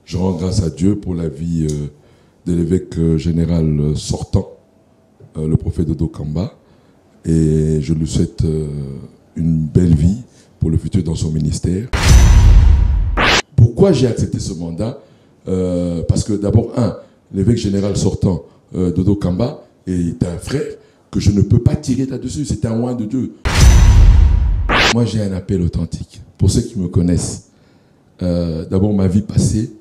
Je rends grâce à Dieu pour la vie de l'évêque général sortant, le prophète Dodo Kamba, et je lui souhaite une belle vie pour le futur dans son ministère. Pourquoi j'ai accepté ce mandat? Parce que d'abord, l'évêque général sortant, Dodo Kamba, est un frère que je ne peux pas tirer là-dessus. C'est un oint de Dieu. Moi, j'ai un appel authentique. Pour ceux qui me connaissent, d'abord, ma vie passée,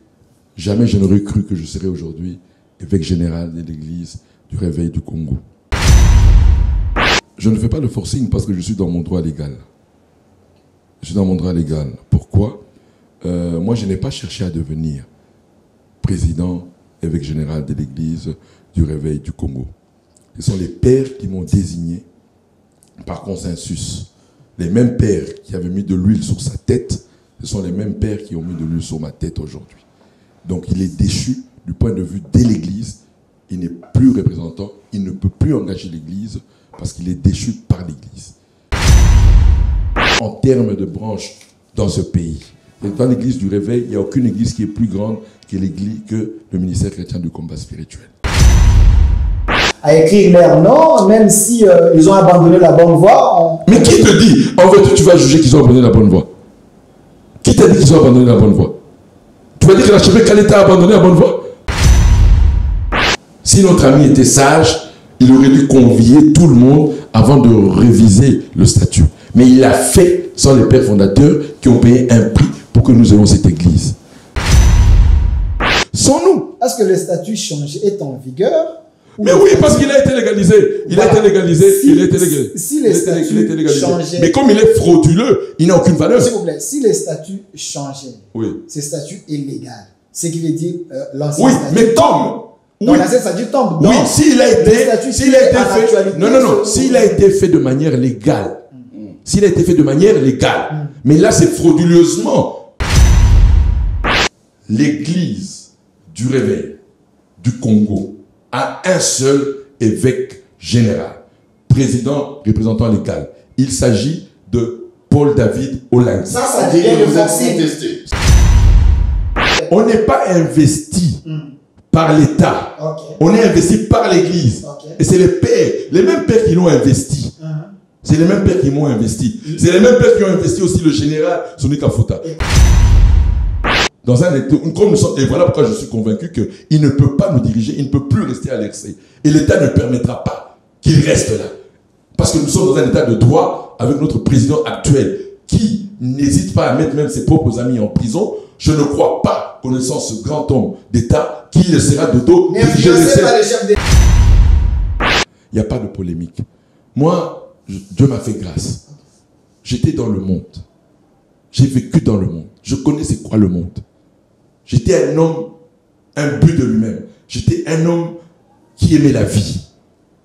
jamais je n'aurais cru que je serais aujourd'hui évêque général de l'église du Réveil du Congo. Je ne fais pas le forcing parce que je suis dans mon droit légal. Je suis dans mon droit légal. Pourquoi? Moi, je n'ai pas cherché à devenir président, évêque général de l'église du Réveil du Congo. Ce sont les pères qui m'ont désigné par consensus. Les mêmes pères qui avaient mis de l'huile sur sa tête, ce sont les mêmes pères qui ont mis de l'huile sur ma tête aujourd'hui. Donc il est déchu du point de vue de l'église. Il n'est plus représentant, il ne peut plus engager l'église parce qu'il est déchu par l'église. En termes de branches dans ce pays, et dans l'église du Réveil, il n'y a aucune église qui est plus grande que le ministère chrétien du combat spirituel. À écrire leur nom, même si ils ont abandonné la bonne voie. Mais qui te dit, en fait, tu vas juger qu'ils ont abandonné la bonne voie? Qui t'a dit qu'ils ont abandonné la bonne voie? Tu vas dire que l'archevêque Kaleta a abandonné la bonne voie? Si notre ami était sage, il aurait dû convier tout le monde avant de réviser le statut. Mais il l'a fait sans les pères fondateurs qui ont payé un prix pour que nous ayons cette église. Sans nous. Est-ce que le statut changé est en vigueur? Mais oui, parce qu'il a été légalisé. Il a été légalisé. Il a été légalisé. Si les statuts changeaient. Mais comme il est frauduleux, il n'a aucune valeur. S'il vous plaît, si les statuts changeaient, oui. Ce statut est légal. Ce qui veut dire l'ancien oui, statut. Mais tombe. Oui, l'ancien statut tombe. Oui, s'il a été fait. Non. S'il a été fait de manière légale. S'il a été fait de manière légale. Mais là, c'est frauduleusement. L'église du Réveil du Congo a un seul évêque général, président représentant légal. Il s'agit de Paul David Olang. Ça devient le forcing. On n'est pas investi par l'État. Okay. On est investi par l'Église. Okay. Et c'est les mêmes pères qui l'ont investi. C'est les mêmes pères qui m'ont investi. C'est les mêmes pères qui ont investi aussi le général Sonika Fouta. Dans un État, comme nous sommes, et voilà pourquoi je suis convaincu qu'il ne peut pas nous diriger, il ne peut plus rester à l'excès. Et l'État ne permettra pas qu'il reste là. Parce que nous sommes dans un État de droit avec notre président actuel qui n'hésite pas à mettre même ses propres amis en prison. Je ne crois pas, connaissant ce grand homme d'État, qu'il laissera de dos. Il n'y a pas de polémique. Moi, Dieu m'a fait grâce. J'étais dans le monde. J'ai vécu dans le monde. Je connais c'est quoi le monde. J'étais un homme imbu de lui-même. J'étais un homme qui aimait la vie.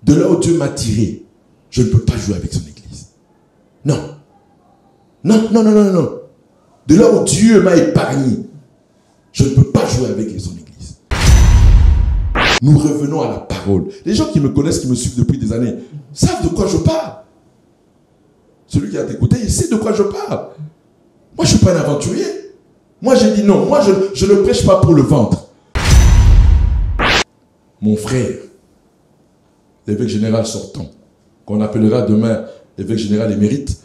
De là où Dieu m'a tiré, je ne peux pas jouer avec son église. Non. Non. De là où Dieu m'a épargné, je ne peux pas jouer avec son église. Nous revenons à la parole. Les gens qui me connaissent, qui me suivent depuis des années, savent de quoi je parle. Celui qui a écouté, il sait de quoi je parle. Moi, je ne suis pas un aventurier. Moi, j'ai dit non. Moi, je ne prêche pas pour le ventre. Mon frère, l'évêque général sortant, qu'on appellera demain l'évêque général émérite,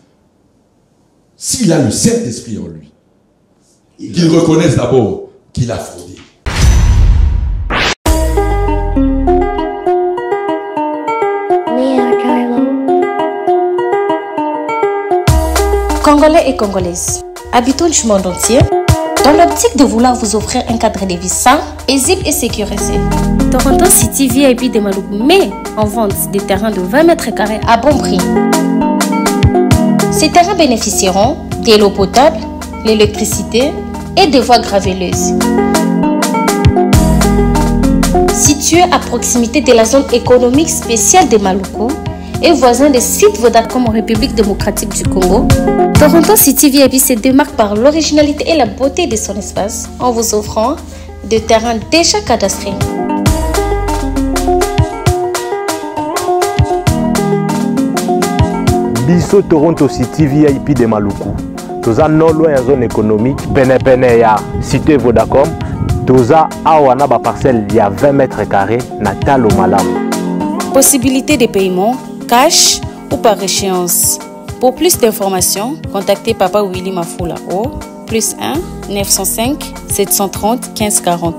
s'il a le Saint-Esprit en lui, qu'il reconnaisse d'abord qu'il a fraudé. Congolais et Congolaises, habitants du monde entier, dans l'optique de vouloir vous offrir un cadre de vie sain, paisible et sécurisé, Toronto City VIP de Maluku met en vente des terrains de 20 mètres carrés à bon prix. Ces terrains bénéficieront de l'eau potable, l'électricité et des voies gravelleuses. Situé à proximité de la zone économique spéciale de Maluku et voisin des sites Vodacom en République démocratique du Congo, Toronto City VIP se démarque par l'originalité et la beauté de son espace en vous offrant des terrains déjà cadastrés. Biso Toronto City VIP de Maluku. Toza non loin en zone économique, pene ya cité Vodacom, Toza awana ba parcelle il y a 20 mètres carrés na talo malamu. Possibilité de paiement, cash ou par échéance. Pour plus d'informations, contactez Papa Willy Mafoula au +1 905 730 15 40.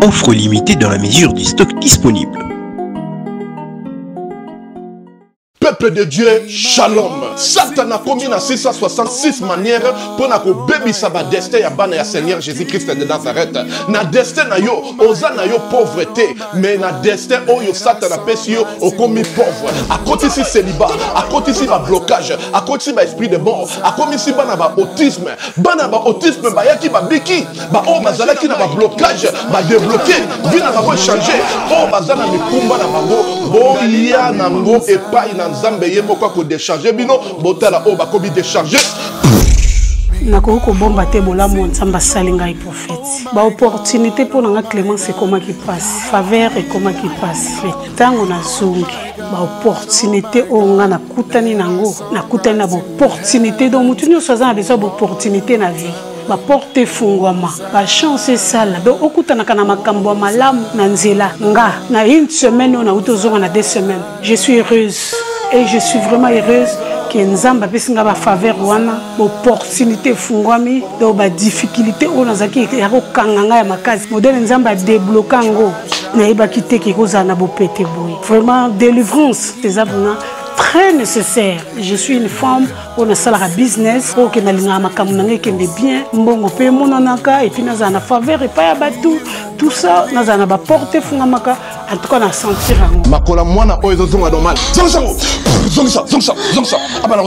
Offre limitée dans la mesure du stock disponible. Peuple de Dieu, shalom. Satan a commis 666 manières pour que baby saba destin ya bana ya Seigneur Jésus-Christ de Nazareth. Na destin na yo, oza na yo pauvreté, mais na destin oyo Satan a pesi yo au commis pauvre. A côté si célibat, à côté si ba blocage, à côté si ba esprit de mort, à côté si bana ba autisme ba yaki ba biki, ba o bazala ki na ba blocage, ba débloquer, vina ba bo changer, o bazala mi kumba na bango, bo ya nango et pas ina Nzambe ye moko ko décharger bino botala o ba kobi décharger nakoko ko bomba te bolamu Nzambe asali ngai prophète ba opportunité pour nga Clémence comment qui passe faveur et comment qui passe tango na zungi ba opportunité o nga na kutani nango na kutani na opportunité donc mutu nyonso za na besoin d'opportunité na vie ba porte fungwama ba chance sala do okutana kana makambo malamu na nzela nga na une semaine on a utozonga na 2 semaines je suis heureuse. Et je suis vraiment heureuse que Nzamba pesinga ba faveur wana opportunité fungwami do ba difficulté on azaki ya ko kanganga ya makazi modèle Nzamba débloquer ngo na iba kiteke ko zana bo pété boy vraiment délivrance des avena très nécessaire. Je suis une femme, on a salaire business, pour que na makamuna qui est bien, mbongo pe mononaka et puis na zana faveur et pas abatu tout ça na zana ba porter fungamaka en tout cas na sentir ngo. Makola mwana oyo zonga normal. Zonga abana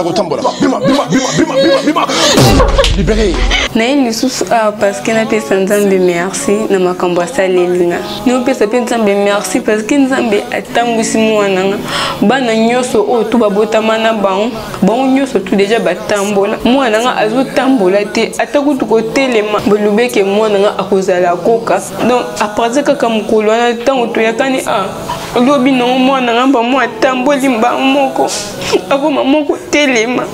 kotambola. Bima. Libéré. Na une sous parce que na pesa Nzambe merci na makambo asalelinga. Nous pesa pe Nzambe merci parce que Nzambe atambwisi mwana bana nyoso o tu babotama na bango nyoso tu déjà batambola mwana nga azotambola te atakutu ko telema bolubeke mwana nga akozala koka donc après kaka mukolo na tango to yakani lobi no mwana nga ba mwa tamboli mba moko akoma moko telema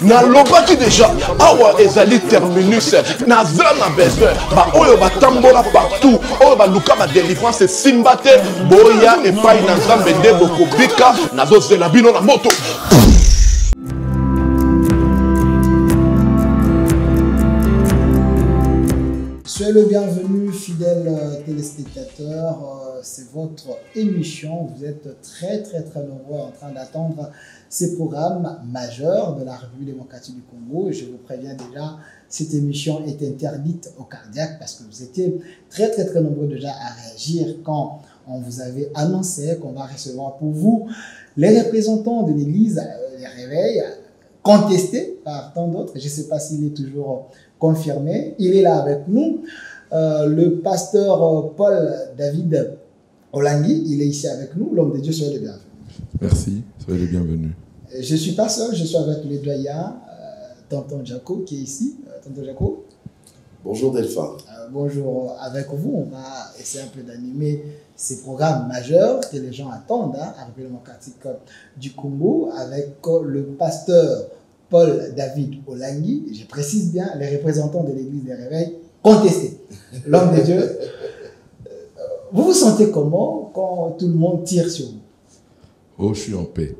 na lobaki déjà awa ezali terminus na zana besoin ba oyo batambola partout oyo ba luka ba délivrance simbate boya et pas na Nzambe nde bokobika na zozela bino na moto. Soyez le bienvenu, fidèles téléspectateurs. C'est votre émission. Vous êtes très nombreux en train d'attendre ces programmes majeurs de la République démocratique du Congo. Je vous préviens déjà, cette émission est interdite aux cardiaques parce que vous étiez très nombreux déjà à réagir quand on vous avait annoncé qu'on va recevoir pour vous les représentants de l'église, les réveils, contestés par tant d'autres. Je ne sais pas s'il est toujours confirmé. Il est là avec nous. Le pasteur Paul David Olangui, il est ici avec nous. L'homme de Dieu, soyez le bienvenu. Merci, soyez le bienvenu. Je ne suis pas seul, je suis avec le doyen, Tonton Jaco, qui est ici. Tonton Jaco. Bonjour Delphin. Bonjour, avec vous, on va essayer un peu d'animer ces programmes majeurs que les gens attendent à la République démocratique du Congo avec le pasteur Paul David Olangui. Je précise bien, les représentants de l'église des réveils contestés. L'homme de Dieu. Vous vous sentez comment quand tout le monde tire sur vous? Oh, je suis en paix.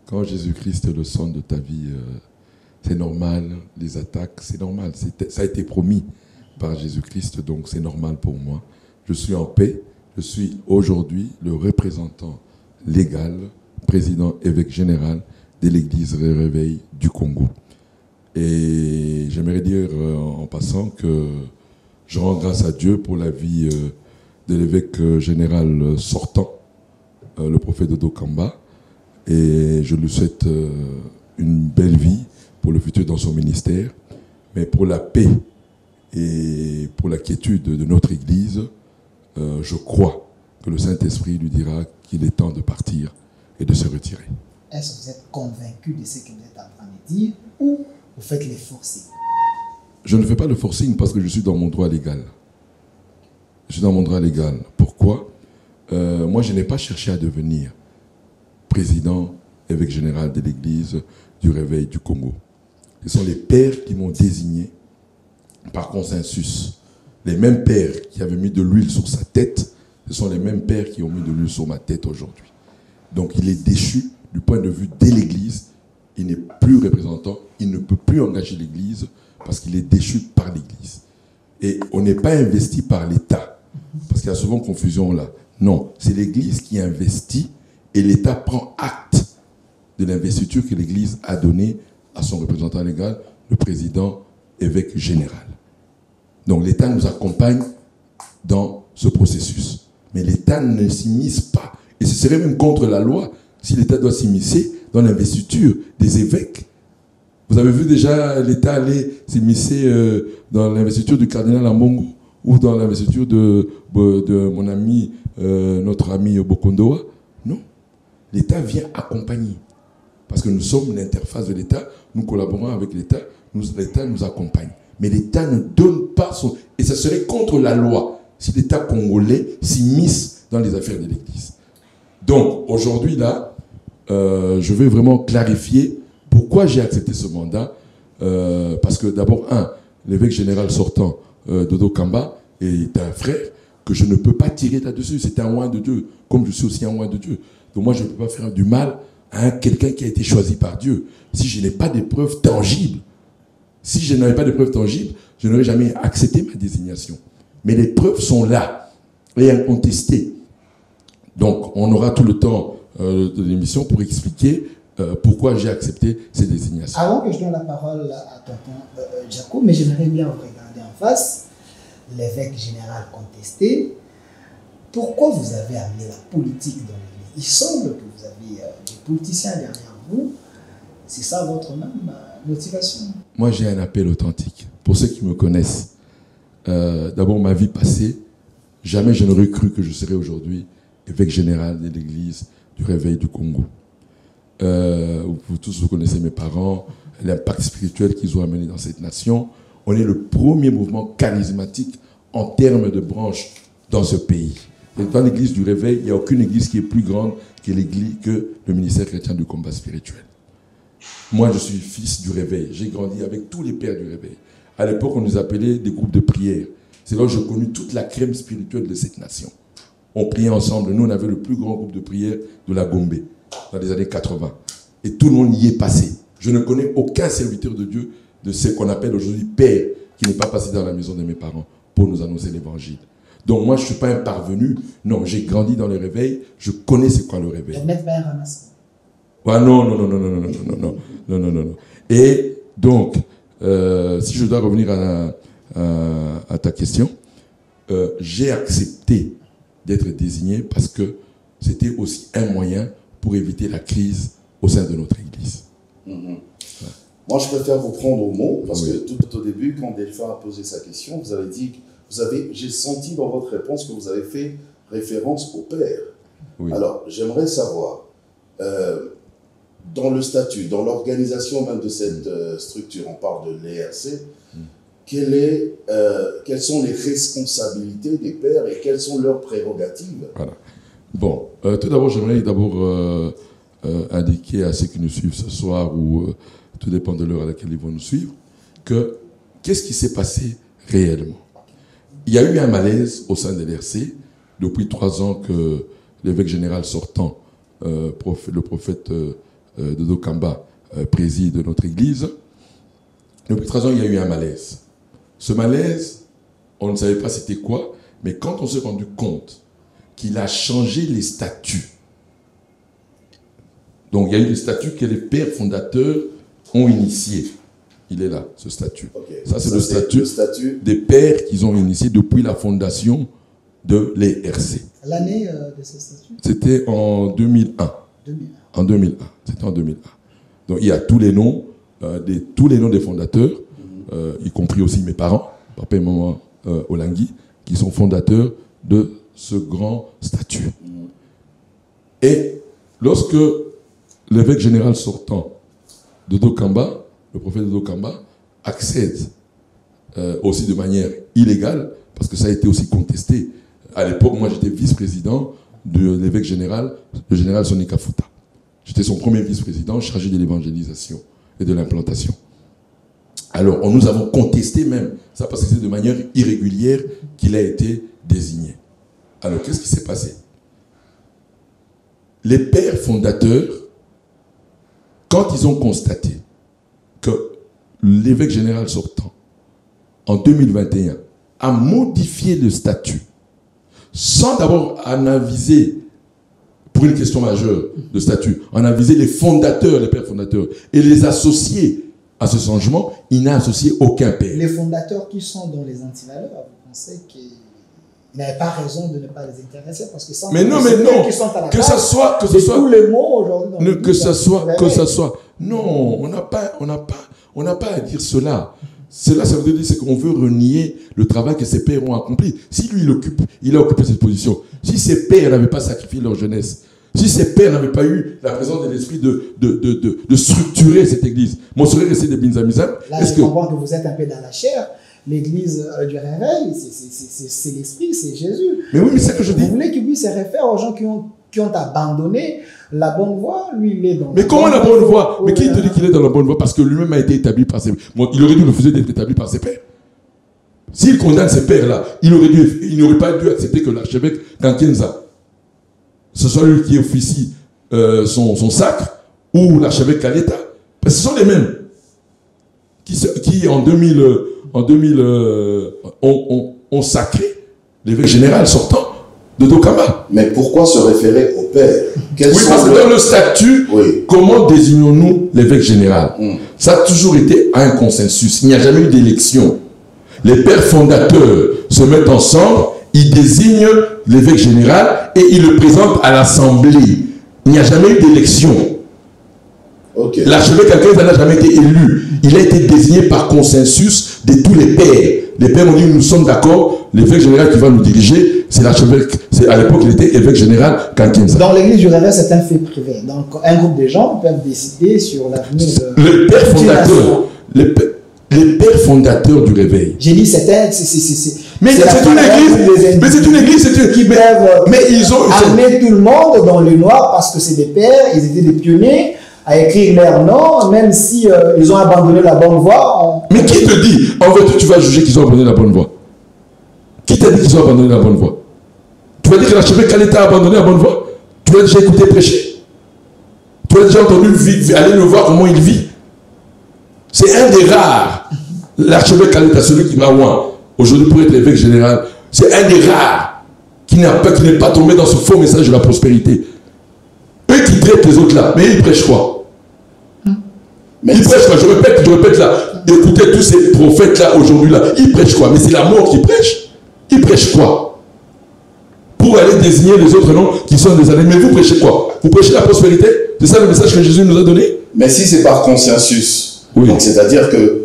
Quand Jésus-Christ est le centre de ta vie, c'est normal. Les attaques, c'est normal. Ça a été promis par Jésus-Christ, donc c'est normal pour moi. Je suis en paix. Je suis aujourd'hui le représentant légal, président évêque général de l'église Réveil du Congo. Et j'aimerais dire en passant que je rends grâce à Dieu pour la vie de l'évêque général sortant, le prophète Dodo Kamba. Et je lui souhaite une belle vie pour le futur dans son ministère. Mais pour la paix et pour la quiétude de notre Église, je crois que le Saint-Esprit lui dira qu'il est temps de partir et de se retirer. Est-ce que vous êtes convaincu de ce que vous êtes en train de dire ou vous faites les forcing? Je ne fais pas le forcing parce que je suis dans mon droit légal. Je suis dans mon droit légal. Pourquoi? moi, je n'ai pas cherché à devenir président, évêque général de l'Église du Réveil du Congo. Ce sont les pères qui m'ont désigné par consensus. Les mêmes pères qui avaient mis de l'huile sur sa tête, ce sont les mêmes pères qui ont mis de l'huile sur ma tête aujourd'hui. Donc il est déchu du point de vue de l'Église. Il n'est plus représentant, il ne peut plus engager l'Église parce qu'il est déchu par l'Église. Et on n'est pas investi par l'État, parce qu'il y a souvent confusion là. Non, c'est l'Église qui investit et l'État prend acte de l'investiture que l'Église a donnée à son représentant légal, le président évêque général. Donc l'État nous accompagne dans ce processus. Mais l'État ne s'immisce pas. Et ce serait même contre la loi si l'État doit s'immiscer dans l'investiture des évêques. Vous avez vu déjà l'État aller s'immiscer dans l'investiture du cardinal Ambongo ou dans l'investiture de mon ami, notre ami Bokondoa? Non. L'État vient accompagner. Parce que nous sommes l'interface de l'État, nous collaborons avec l'État, l'État nous accompagne. Mais l'État ne donne pas son... Et ça serait contre la loi si l'État congolais s'immisce dans les affaires de l'Église. Donc, aujourd'hui, là, je vais vraiment clarifier pourquoi j'ai accepté ce mandat. Parce que d'abord, l'évêque général sortant, Dodo Kamba, est un frère que je ne peux pas tirer là-dessus. C'est un oint de Dieu, comme je suis aussi un oint de Dieu. Donc moi, je ne peux pas faire du mal à quelqu'un qui a été choisi par Dieu. Si je n'ai pas de preuves tangibles, si je n'avais pas de preuves tangibles, je n'aurais jamais accepté ma désignation. Mais les preuves sont là et incontestées. Donc, on aura tout le temps de l'émission pour expliquer pourquoi j'ai accepté ces désignations. Avant que je donne la parole à tonton Jaco, mais j'aimerais bien vous regarder en face, l'évêque général contesté. Pourquoi vous avez amené la politique dans l'Église? Il semble que vous avez des politiciens derrière vous. C'est ça votre même motivation? Moi, j'ai un appel authentique. Pour ceux qui me connaissent, d'abord, ma vie passée, jamais je n'aurais cru que je serais aujourd'hui évêque général de l'Église du Réveil du Congo. Vous tous, vous connaissez mes parents, l'impact spirituel qu'ils ont amené dans cette nation. On est le premier mouvement charismatique en termes de branches dans ce pays. Et dans l'Église du Réveil, il n'y a aucune église qui est plus grande que le ministère chrétien du combat spirituel. Moi, je suis fils du Réveil. J'ai grandi avec tous les pères du Réveil. À l'époque, on nous appelait des groupes de prière. C'est là que j'ai connu toute la crème spirituelle de cette nation. On priait ensemble. Nous, on avait le plus grand groupe de prière de la Gombe, dans les années 80. Et tout le monde y est passé. Je ne connais aucun serviteur de Dieu de ce qu'on appelle aujourd'hui père qui n'est pas passé dans la maison de mes parents pour nous annoncer l'évangile. Donc moi, je ne suis pas un parvenu. Non, j'ai grandi dans le Réveil. Je connais c'est quoi le Réveil. Ah non. Et donc, si je dois revenir à ta question, j'ai accepté d'être désigné parce que c'était aussi un moyen pour éviter la crise au sein de notre Église. Ouais. Moi, je préfère vous prendre au mot parce que tout au début, quand Delphin a posé sa question, vous avez dit, j'ai senti dans votre réponse que vous avez fait référence au Père. Oui. Alors, j'aimerais savoir, dans le statut, dans l'organisation même de cette structure, on parle de l'ERC, quelles sont les responsabilités des pères et quelles sont leurs prérogatives? Voilà. Bon, tout d'abord, j'aimerais indiquer à ceux qui nous suivent ce soir, ou tout dépend de l'heure à laquelle ils vont nous suivre, que qu'est-ce qui s'est passé réellement? Il y a eu un malaise au sein de l'ERC depuis 3 ans que l'évêque général sortant, le prophète Dodo Kamba, préside notre église. Depuis 3 ans, il y a eu un malaise. Ce malaise, on ne savait pas c'était quoi, mais quand on s'est rendu compte qu'il a changé les statuts, donc il y a eu des statuts que les pères fondateurs ont initiés. Il est là, ce statut. Okay. Ça, c'est le statut des pères qu'ils ont initié depuis la fondation de l'ERC. L'année de ce statut? C'était en 2001. En 2001. C'était en 2001. Donc il y a tous les noms des fondateurs, y compris aussi mes parents, papa et maman Olangui, qui sont fondateurs de ce grand statut. Et lorsque l'évêque général sortant, Dodo Kamba, le prophète Dodo Kamba, accède aussi de manière illégale, parce que ça a été aussi contesté. À l'époque, moi j'étais vice-président de l'évêque général, le général Sonny Kafuta. J'étais son premier vice-président chargé de l'évangélisation et de l'implantation. Alors, nous avons contesté même ça parce que c'est de manière irrégulière qu'il a été désigné. Alors, qu'est-ce qui s'est passé? Les pères fondateurs, quand ils ont constaté que l'évêque général sortant, en 2021, a modifié le statut, sans d'abord en aviser, pour une question majeure de statut, en aviser les fondateurs, les pères fondateurs, et les associer à ce changement, il n'a associé aucun père. Les fondateurs qui sont dans les antivaleurs, vous pensez qu'ils n'avaient pas raison de ne pas les intéresser parce que sans mais non, qui sont à la que base, ça soit, tous les mots aujourd'hui. Que ça soit. Non, on n'a pas à dire cela. Cela, ça veut dire c'est qu'on veut renier le travail que ses pères ont accompli. Si lui, il a occupé cette position. Si ses pères n'avaient pas sacrifié leur jeunesse, si ses pères n'avaient pas eu la présence de l'esprit de structurer cette église, on serait resté des binzamizam. Là, je comprends que vous êtes un peu dans la chair. L'église du réveil, c'est l'esprit, c'est Jésus. Mais oui, mais c'est ce que je dis. Vous voulez qu'il puisse se référer aux gens qui ont abandonné la bonne voie, lui, il est dans mais comment la bonne voie? Mais qui te dit qu'il est dans la bonne voie? Parce que lui-même a été établi par ses pères. Bon, il aurait dû refuser d'être établi par ses pères. S'il condamne ses pères-là, il n'aurait pas dû accepter que l'archevêque Kankenza, ce soit lui qui officie son sacre, ou l'archevêque Kaleta. Parce que ce sont les mêmes qui en 2000 ont sacré l'évêque général sortant de Dokama. Mais pourquoi se référer au père? Oui, parce que dans le statut, comment désignons-nous l'évêque général? Ça a toujours été un consensus. Il n'y a jamais eu d'élection. Les pères fondateurs se mettent ensemble, ils désignent l'évêque général et ils le présentent à l'Assemblée. Il n'y a jamais eu d'élection. Okay. L'archevêque Kankenza n'a jamais été élu. Il a été désigné par consensus de tous les pères. Les pères ont dit, nous sommes d'accord, l'évêque général qui va nous diriger, c'est l'archevêque. À l'époque, il était évêque général Kankenza. Dans l'église du réveil, c'est un fait privé. Donc, un groupe de gens peuvent décider sur l'avenir de... Les pères fondateurs, les pères fondateurs du réveil. J'ai dit, c'est une église. Mais c'est une église, qui peuvent mais ils ont amener tout le monde dans le noir parce que c'est des pères, ils étaient des pionniers à écrire leur nom, même si ils ont abandonné la bonne voie. Mais qui te dit, en fait, tu vas juger qu'ils ont abandonné la bonne voie? Qui t'a dit qu'ils ont abandonné la bonne voie? Tu vas dire que l'archevêque Kaleta a abandonné la bonne voie? Tu l'as déjà écouté prêcher? Tu l'as déjà entendu aller le voir comment il vit? C'est un des rares. L'archevêque Kaleta, celui qui m'a oint aujourd'hui pour être évêque général, c'est un des rares qui n'est pas tombé dans ce faux message de la prospérité. Eux qui traitent les autres là, mais ils prêchent quoi? Mais ils prêchent quoi? Je répète là. Écoutez tous ces prophètes là aujourd'hui là, ils prêchent quoi? Mais c'est la mort qui prêche. Ils prêchent quoi? Pour aller désigner les autres noms qui sont des années. Mais vous prêchez quoi? Vous prêchez la prospérité? C'est ça le message que Jésus nous a donné? Mais si c'est par consensus, c'est-à-dire que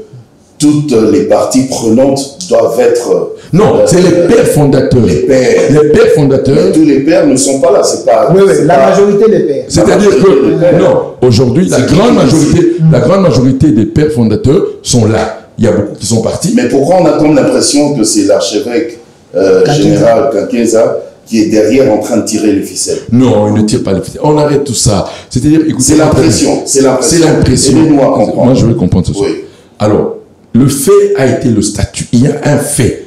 toutes les parties prenantes doivent être... Non, c'est les pères fondateurs. Les pères fondateurs. Mais tous les pères ne sont pas là, c'est pas... Oui, la majorité des pères. C'est-à-dire que, non, aujourd'hui, la grande majorité des pères fondateurs sont là. Il y a beaucoup qui sont partis. Mais pourquoi on a comme l'impression que c'est l'archevêque général Kankenza qui est derrière en train de tirer les ficelles? Non, il ne tire pas les ficelles. On arrête tout ça. C'est-à-dire, écoutez... C'est l'impression. C'est l'impression. Aidez-nous à comprendre. Moi, je veux comprendre ce soir. Oui. Alors, le fait a été le statut. Il y a un fait.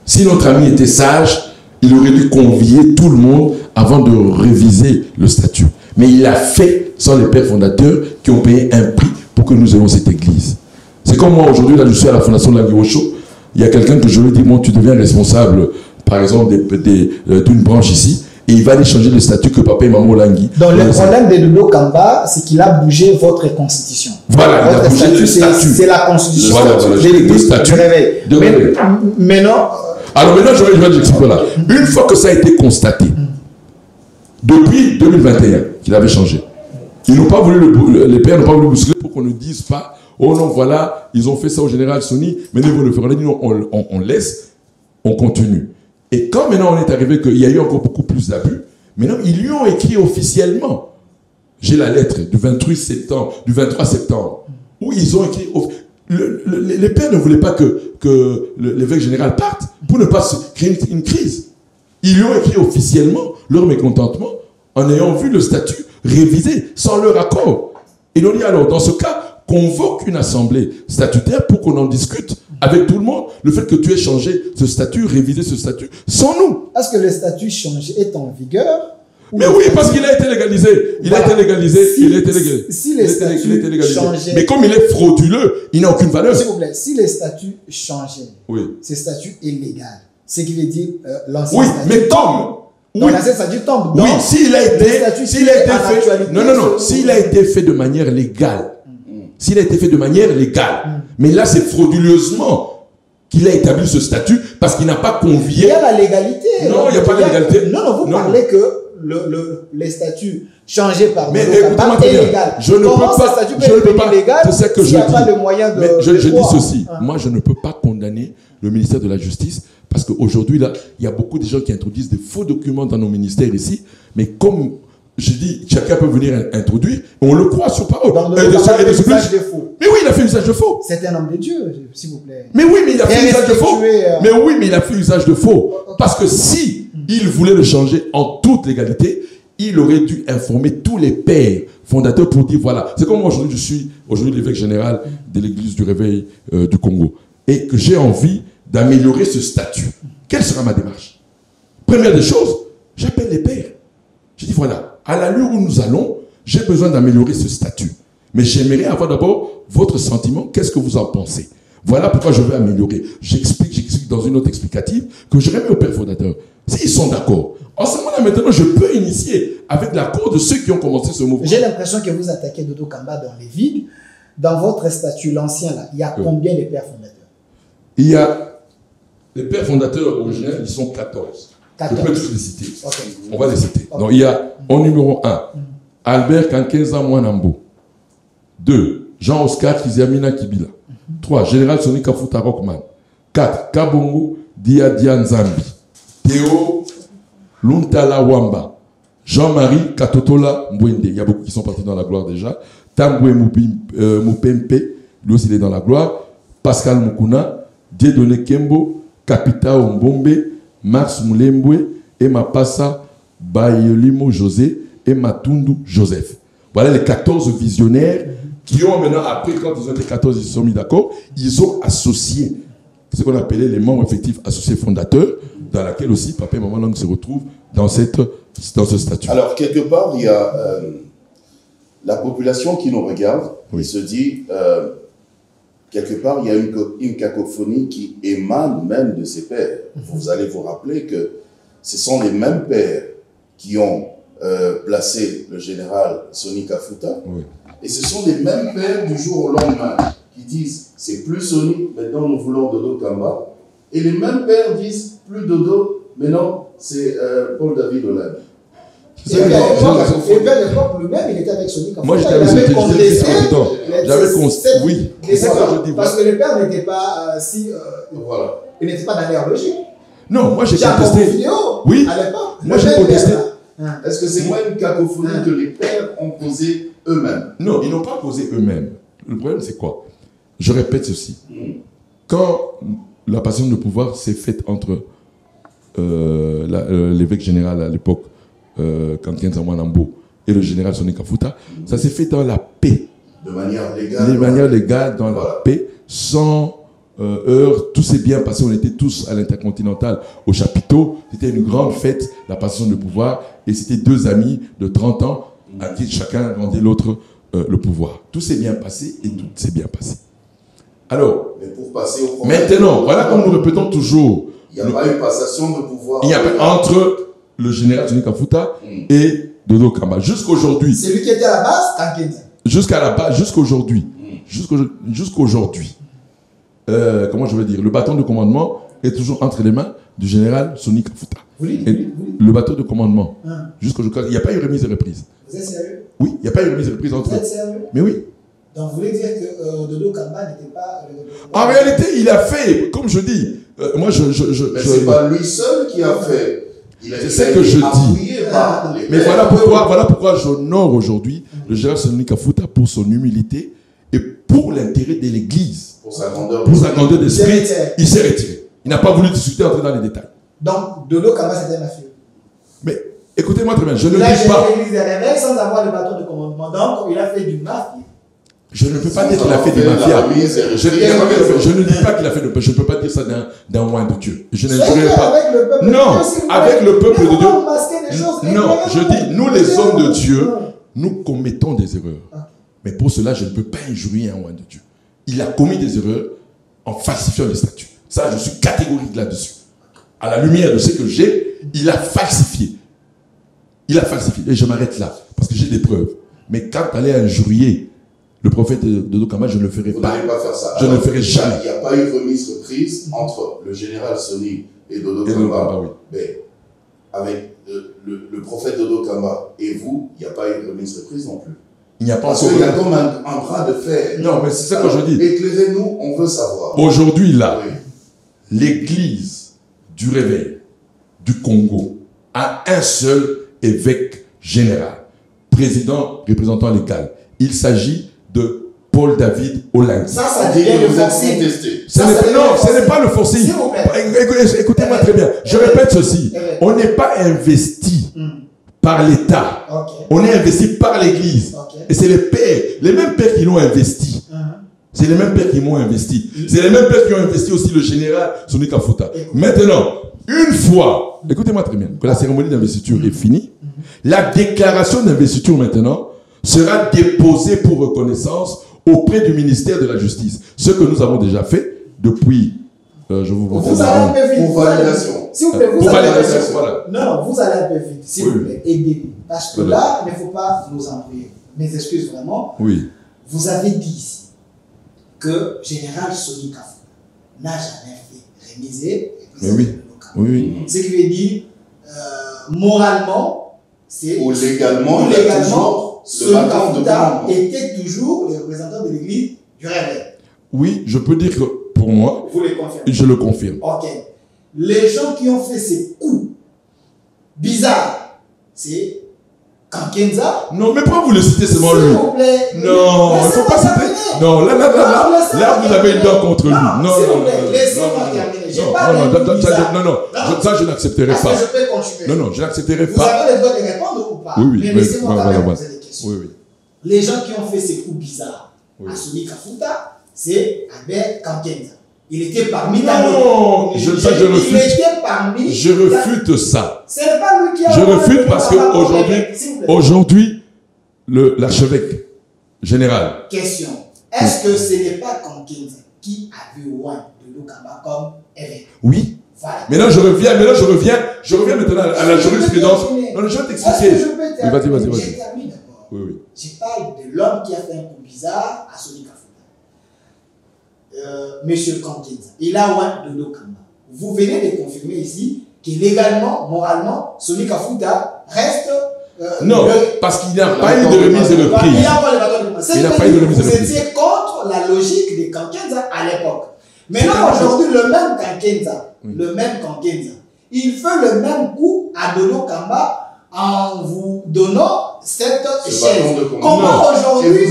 Si notre ami était sage, il aurait dû convier tout le monde avant de réviser le statut. Mais il l'a fait sans les pères fondateurs qui ont payé un prix pour que nous ayons cette église. C'est comme moi aujourd'hui, là je suis à la fondation de l'Anguirocho, il y a quelqu'un que je lui dis, bon, tu deviens responsable, par exemple, d'une branche ici, et il va aller changer le statut que papa et maman Langui. Donc le problème de Dodo Kamba, c'est qu'il a bougé votre constitution. Voilà, votre statut, c'est la constitution de l'église du réveil. Mais non... Alors maintenant, je vais t'expliquer là. Une fois que ça a été constaté, depuis 2021, qu'il avait changé, ils n'ont pas voulu les pères n'ont pas voulu bousculer pour qu'on ne dise pas, oh non, voilà, ils ont fait ça au général Sonny, mais ils vont le faire. On a dit non, on laisse, on continue. Et quand maintenant on est arrivé qu'il y a eu encore beaucoup plus d'abus, maintenant ils lui ont écrit officiellement. J'ai la lettre du 23 septembre, où ils ont écrit. Les pères ne voulaient pas que l'évêque général parte pour ne pas créer une crise. Ils ont écrit officiellement leur mécontentement en ayant vu le statut révisé sans leur accord. Ils ont dit alors, dans ce cas, convoque une assemblée statutaire pour qu'on en discute avec tout le monde. Le fait que tu aies changé ce statut, révisé ce statut, sans nous. Est-ce que le statut changé est en vigueur? Mais oui, parce qu'il a été légalisé. Il a été légalisé. Il a été légalisé. Si les statuts changeaient. Mais comme il est frauduleux, il n'a aucune valeur. S'il vous plaît, si les statuts changeaient, oui. Ce statut est légal. Ce qui veut dire l'ancien statut. Oui, mais comme. Oui, l'ancien statut tombe. Oui, s'il a été fait. Non. S'il a été fait de manière légale. S'il a été fait de manière légale. Mais là, c'est frauduleusement qu'il a établi ce statut parce qu'il n'a pas convié. Il y a la légalité. Non, il n'y a pas de légalité. Non, vous parlez que les statuts changés par mais écoutez-moi très bien. Je ne peux pas. C'est ce que je dis. Pas le moyen de, mais je dis ceci. Moi, je ne peux pas condamner le ministère de la Justice parce qu'aujourd'hui, là, il y a beaucoup de gens qui introduisent des faux documents dans nos ministères ici. Mais comme je dis, chacun peut venir introduire, on le croit sur parole. Il a fait usage de faux. Mais oui, il a fait usage de faux. C'est un homme de Dieu, s'il vous plaît. Mais oui, mais il a fait usage de faux. Mais oui, mais il a fait usage de faux. Parce que si il voulait le changer en toute légalité, il aurait dû informer tous les pères fondateurs pour dire voilà. C'est comme moi aujourd'hui, je suis aujourd'hui l'évêque général de l'église du Réveil du Congo et que j'ai envie d'améliorer ce statut. Quelle sera ma démarche? Première des choses, j'appelle les pères. Je dis voilà, à l'allure où nous allons, j'ai besoin d'améliorer ce statut. Mais j'aimerais avoir d'abord votre sentiment. Qu'est-ce que vous en pensez? Voilà pourquoi je veux améliorer. J'explique dans une note explicative que je remets au père fondateur. S'ils sont d'accord, en ce moment-là, maintenant, je peux initier avec l'accord de ceux qui ont commencé ce mouvement. J'ai l'impression que vous attaquez Dodo Kamba dans les vides. Dans votre statut, l'ancien, là, il y a combien de pères fondateurs? Il y a les pères fondateurs originels, ils sont 14. Je peux tous les citer. Okay. On va les citer. Okay. Donc, il y a, en numéro 1, Albert Kankenza Mwanambo. 2, Jean-Oscar Kiziamina Kibila. 3, Général Sonika Futa Rockman. 4, Kabongo Dia Nzambi. Théo Luntala Wamba. Jean-Marie Katotola Mbwende. Il y a beaucoup qui sont partis dans la gloire déjà. Tambwe Mupempe, lui aussi il est dans la gloire. Pascal Mukuna, Dieudonné Kembo, Kapita Ombombe, Max Moulembwe, et Mapassa Bayolimo José, et Matundu Joseph. Voilà les 14 visionnaires qui ont maintenant, après, quand ils ont été 14, ils se sont mis d'accord, ils ont associé ce qu'on appelait les membres effectifs associés fondateurs, dans laquelle aussi Papa et Maman Lang se retrouvent dans ce statut. Alors, quelque part, il y a la population qui nous regarde et se dit, quelque part, il y a une cacophonie qui émane même de ces pères. Vous allez vous rappeler que ce sont les mêmes pères qui ont placé le général Sonika Futa. Oui. Et ce sont les mêmes pères du jour au lendemain qui disent c'est plus Soni, maintenant nous voulons Dodo Kamba. Et les mêmes pères disent plus Dodo, maintenant c'est Paul David Olane. Et bien l'époque lui-même, il était avec Sonika Futa. Moi j'étais avec Sonika. J'avais contesté. Oui. Parce que le père n'était pas voilà. Il n'était pas dans l'air logique. Non, moi j'ai contesté. Oui. À l'époque. Moi j'ai contesté. Est-ce que c'est pas une cacophonie que les pères ont posée eux-mêmes? Non, ils n'ont pas posé eux-mêmes. Le problème, c'est quoi? Je répète ceci. Quand la passation de pouvoir s'est faite entre l'évêque général à l'époque, Kankenza Mwanambo, et le général Sonika Futa, ça s'est fait dans la paix. De manière légale. De manière légale, dans la paix, sans heure. Tout s'est bien passé. On était tous à l'Intercontinental, au chapiteau. C'était une grande fête, la passation de pouvoir. Et c'était deux amis de 30 ans à qui chacun rendait l'autre le pouvoir. Tout s'est bien passé et tout s'est bien passé. Alors, mais pour passer au maintenant, voilà comme nous répétons toujours. Il n'y a pas eu passation de pouvoir. Il y a entre le général Sonika Futa et Dodo Kamba. Jusqu'aujourd'hui. C'est lui qui était à la base, Kankenza. Jusqu'à la base, jusqu'aujourd'hui. Jusqu'aujourd'hui. Comment je veux dire? Le bâton de commandement est toujours entre les mains du général Sonika Futa. Le bâton de commandement. Jusqu'aujourd'hui. Il n'y a pas eu remise et reprise. Vous êtes sérieux? Oui, il n'y a pas eu remise et reprise entre eux. Vous êtes sérieux? Mais oui. Donc vous voulez dire que Dodo Kamba n'était pas... En réalité, il a fait, comme je dis, moi mais c'est pas lui seul qui a fait. C'est ce que je dis. Mais voilà pourquoi j'honore aujourd'hui le général Sonika Futa pour son humilité et pour l'intérêt de l'Église. Pour sa grandeur d'esprit. Il s'est retiré. Il n'a pas voulu discuter, entrer dans les détails. Donc, Dodo Kamba, c'était mafieux. Mais écoutez-moi très bien, je ne dis Il a pas. géré l'église des réveils sans avoir le bâton de commandement. Donc, il a fait du mafia. Je ne peux pas dire qu'il a fait des mafias. Je ne dis pas qu'il a fait de. Je ne peux pas dire ça d'un roi de Dieu. Je n'injurerai pas. Non, avec le peuple de Dieu. Non, je dis, nous les hommes de Dieu, nous commettons des erreurs. Mais pour cela, je ne peux pas injurier un roi de Dieu. Il a commis des erreurs en falsifiant les statuts. Ça, je suis catégorique là-dessus. À la lumière de ce que j'ai, il a falsifié. Il a falsifié. Et je m'arrête là, parce que j'ai des preuves. Mais quand aller injurier le prophète Dodo Kamba, je ne le ferai pas. Vous n'allez pas faire ça. Je ne le ferai jamais. Il n'y a pas eu remise-reprise entre le général Soni et Dodo Kamba. Oui. Mais avec le prophète Dodo Kamba et vous, il n'y a pas eu remise-reprise non plus. Il n'y a pas Parce qu'il y a comme un bras de fer. Non, mais c'est ça que je dis. Éclairez-nous, on veut savoir. Aujourd'hui, là, l'église du réveil du Congo a un seul évêque général, président, représentant légal. Il s'agit de Paul David Olang. Ça devient le forcing. Non, ce n'est pas le forcing. Écoutez-moi très bien. Je répète ceci. On n'est pas investi par l'État. On est investi par l'Église. Et c'est les pères, les mêmes pères qui l'ont investi. C'est les mêmes pères qui m'ont investi. C'est les mêmes pères qui ont investi aussi le général Soni Kafuta. Maintenant, une fois, écoutez-moi très bien, que la cérémonie d'investiture est finie, la déclaration d'investiture maintenant sera déposée pour reconnaissance auprès du ministère de la Justice. Ce que nous avons déjà fait depuis, je vous montre. Vous allez un peu vite. Pour validation. S'il vous plaît, pour validation, voilà. Non, vous allez un peu vite. S'il vous plaît, aidez-nous. Parce que là, il ne faut pas nous embrouiller. Mes excuses vraiment. Oui. Vous avez dit ici que Général Soni Kafuta n'a jamais fait rémiser. Oui. Ce qui veut dire, moralement, c'est. Ou légalement, Soni Kafuta était toujours le représentant de l'église du réveil. Oui, je peux dire que pour moi, vous le confirmez. Je le confirme. Ok. Les gens qui ont fait ces coups bizarres, c'est Kankenza. Non, mais pourquoi vous le citez seulement lui? S'il vous plaît. Non, il ne faut pas citer. Non, là, vous avez une dent contre lui. Non, laissez-moi terminer. Non, ça je n'accepterai pas. Est-ce que je peux continuer? Non, je n'accepterai pas. Vous avez le droit de répondre ou pas? Oui. Mais laissez-moi quand même poser des questions. Oui. Les gens qui ont fait ces coups bizarres à Soni Kafuta, c'est Albert Kankenza. Il était parmi Non, je refute. Il était parmi. Je refute ça. Ce n'est pas lui qui a. Je refute parce qu'aujourd'hui, l'archevêque général. Question. Est-ce que ce n'est pas Kankenza qui avait oint de Kamba comme évêque? Oui. Voilà. Maintenant, je reviens maintenant à la jurisprudence. Non, je vais t'expliquer. Est-ce que je peux terminer? Vas-y. Je termine d'abord. Oui. Je parle de l'homme qui a fait un coup bizarre à Soni Kafuta. Monsieur Kankenza, il a oint de Kamba. Vous venez de confirmer ici que légalement, moralement, Soni Kafuta reste. Non, parce qu'il n'y a pas eu de remise de reprise. Il n'a pas le bâton de reprise. Il n'a pas eu de remise de reprise. Vous étiez contre la logique de Kankenza à l'époque. Maintenant, aujourd'hui, le même Kankenza, il fait le même coup à Dodo Kamba en vous donnant cette chaise. Comment aujourd'hui?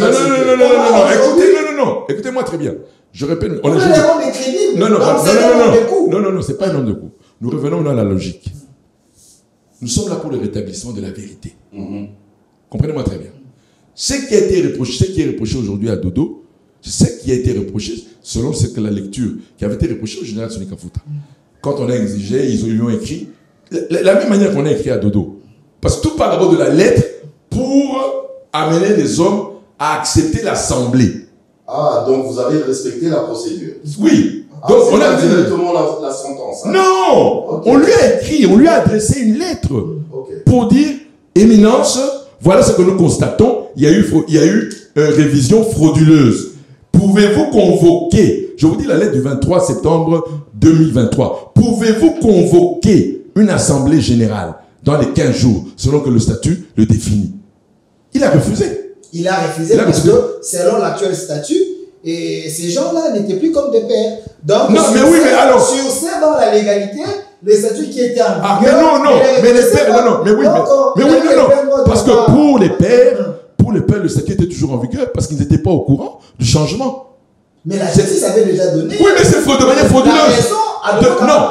Non. Écoutez-moi très bien. Je répète. On est des crédibles. Non, c'est pas un homme de coup. Nous revenons dans la logique. Nous sommes là pour le rétablissement de la vérité. Comprenez-moi très bien. Ce qui est reproché aujourd'hui à Dodo, c'est ce qui a été reproché selon ce que la lecture qui avait été reprochée au général Soni Kafuta. Quand on a exigé, ils ont écrit la même manière qu'on a écrit à Dodo. Parce que tout part d'abord de la lettre pour amener les hommes à accepter l'assemblée. Ah, donc vous avez respecté la procédure. Oui. Donc on a directement la sentence. Hein? Non, okay. On lui a écrit, on lui a adressé une lettre pour dire, Éminence, voilà ce que nous constatons, il y a eu révision frauduleuse. Pouvez-vous convoquer, je vous dis la lettre du 23 septembre 2023, pouvez-vous convoquer une assemblée générale dans les 15 jours, selon que le statut le définit? Il a refusé. Il a refusé parce que selon l'actuel statut, et ces gens-là n'étaient plus comme des pères. Donc, non, mais oui, mais alors. Sur ce, dans la légalité, les statuts qui étaient en vigueur. Mais les pères, parce que pour les pères, le statut était toujours en vigueur parce qu'ils n'étaient pas au courant du changement. Mais la justice avait déjà donné. Oui, mais c'est de manière frauduleuse.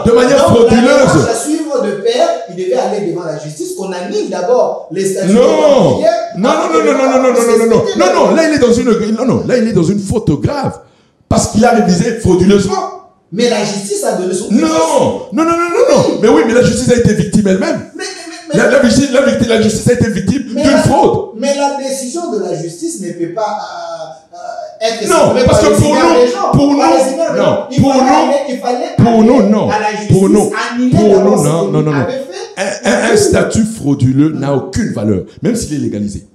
de manière frauduleuse. À suivre de père, il devait aller devant la justice, qu'on annule d'abord les statuts. Non, là il est dans une faute grave parce qu'il a révisé frauduleusement. Mais la justice a donné son Non. Mais oui, mais la justice a été victime elle-même. La justice a été victime d'une fraude. Mais la décision de la justice ne peut pas être... Non, parce que un statut frauduleux n'a aucune valeur, même s'il est légalisé.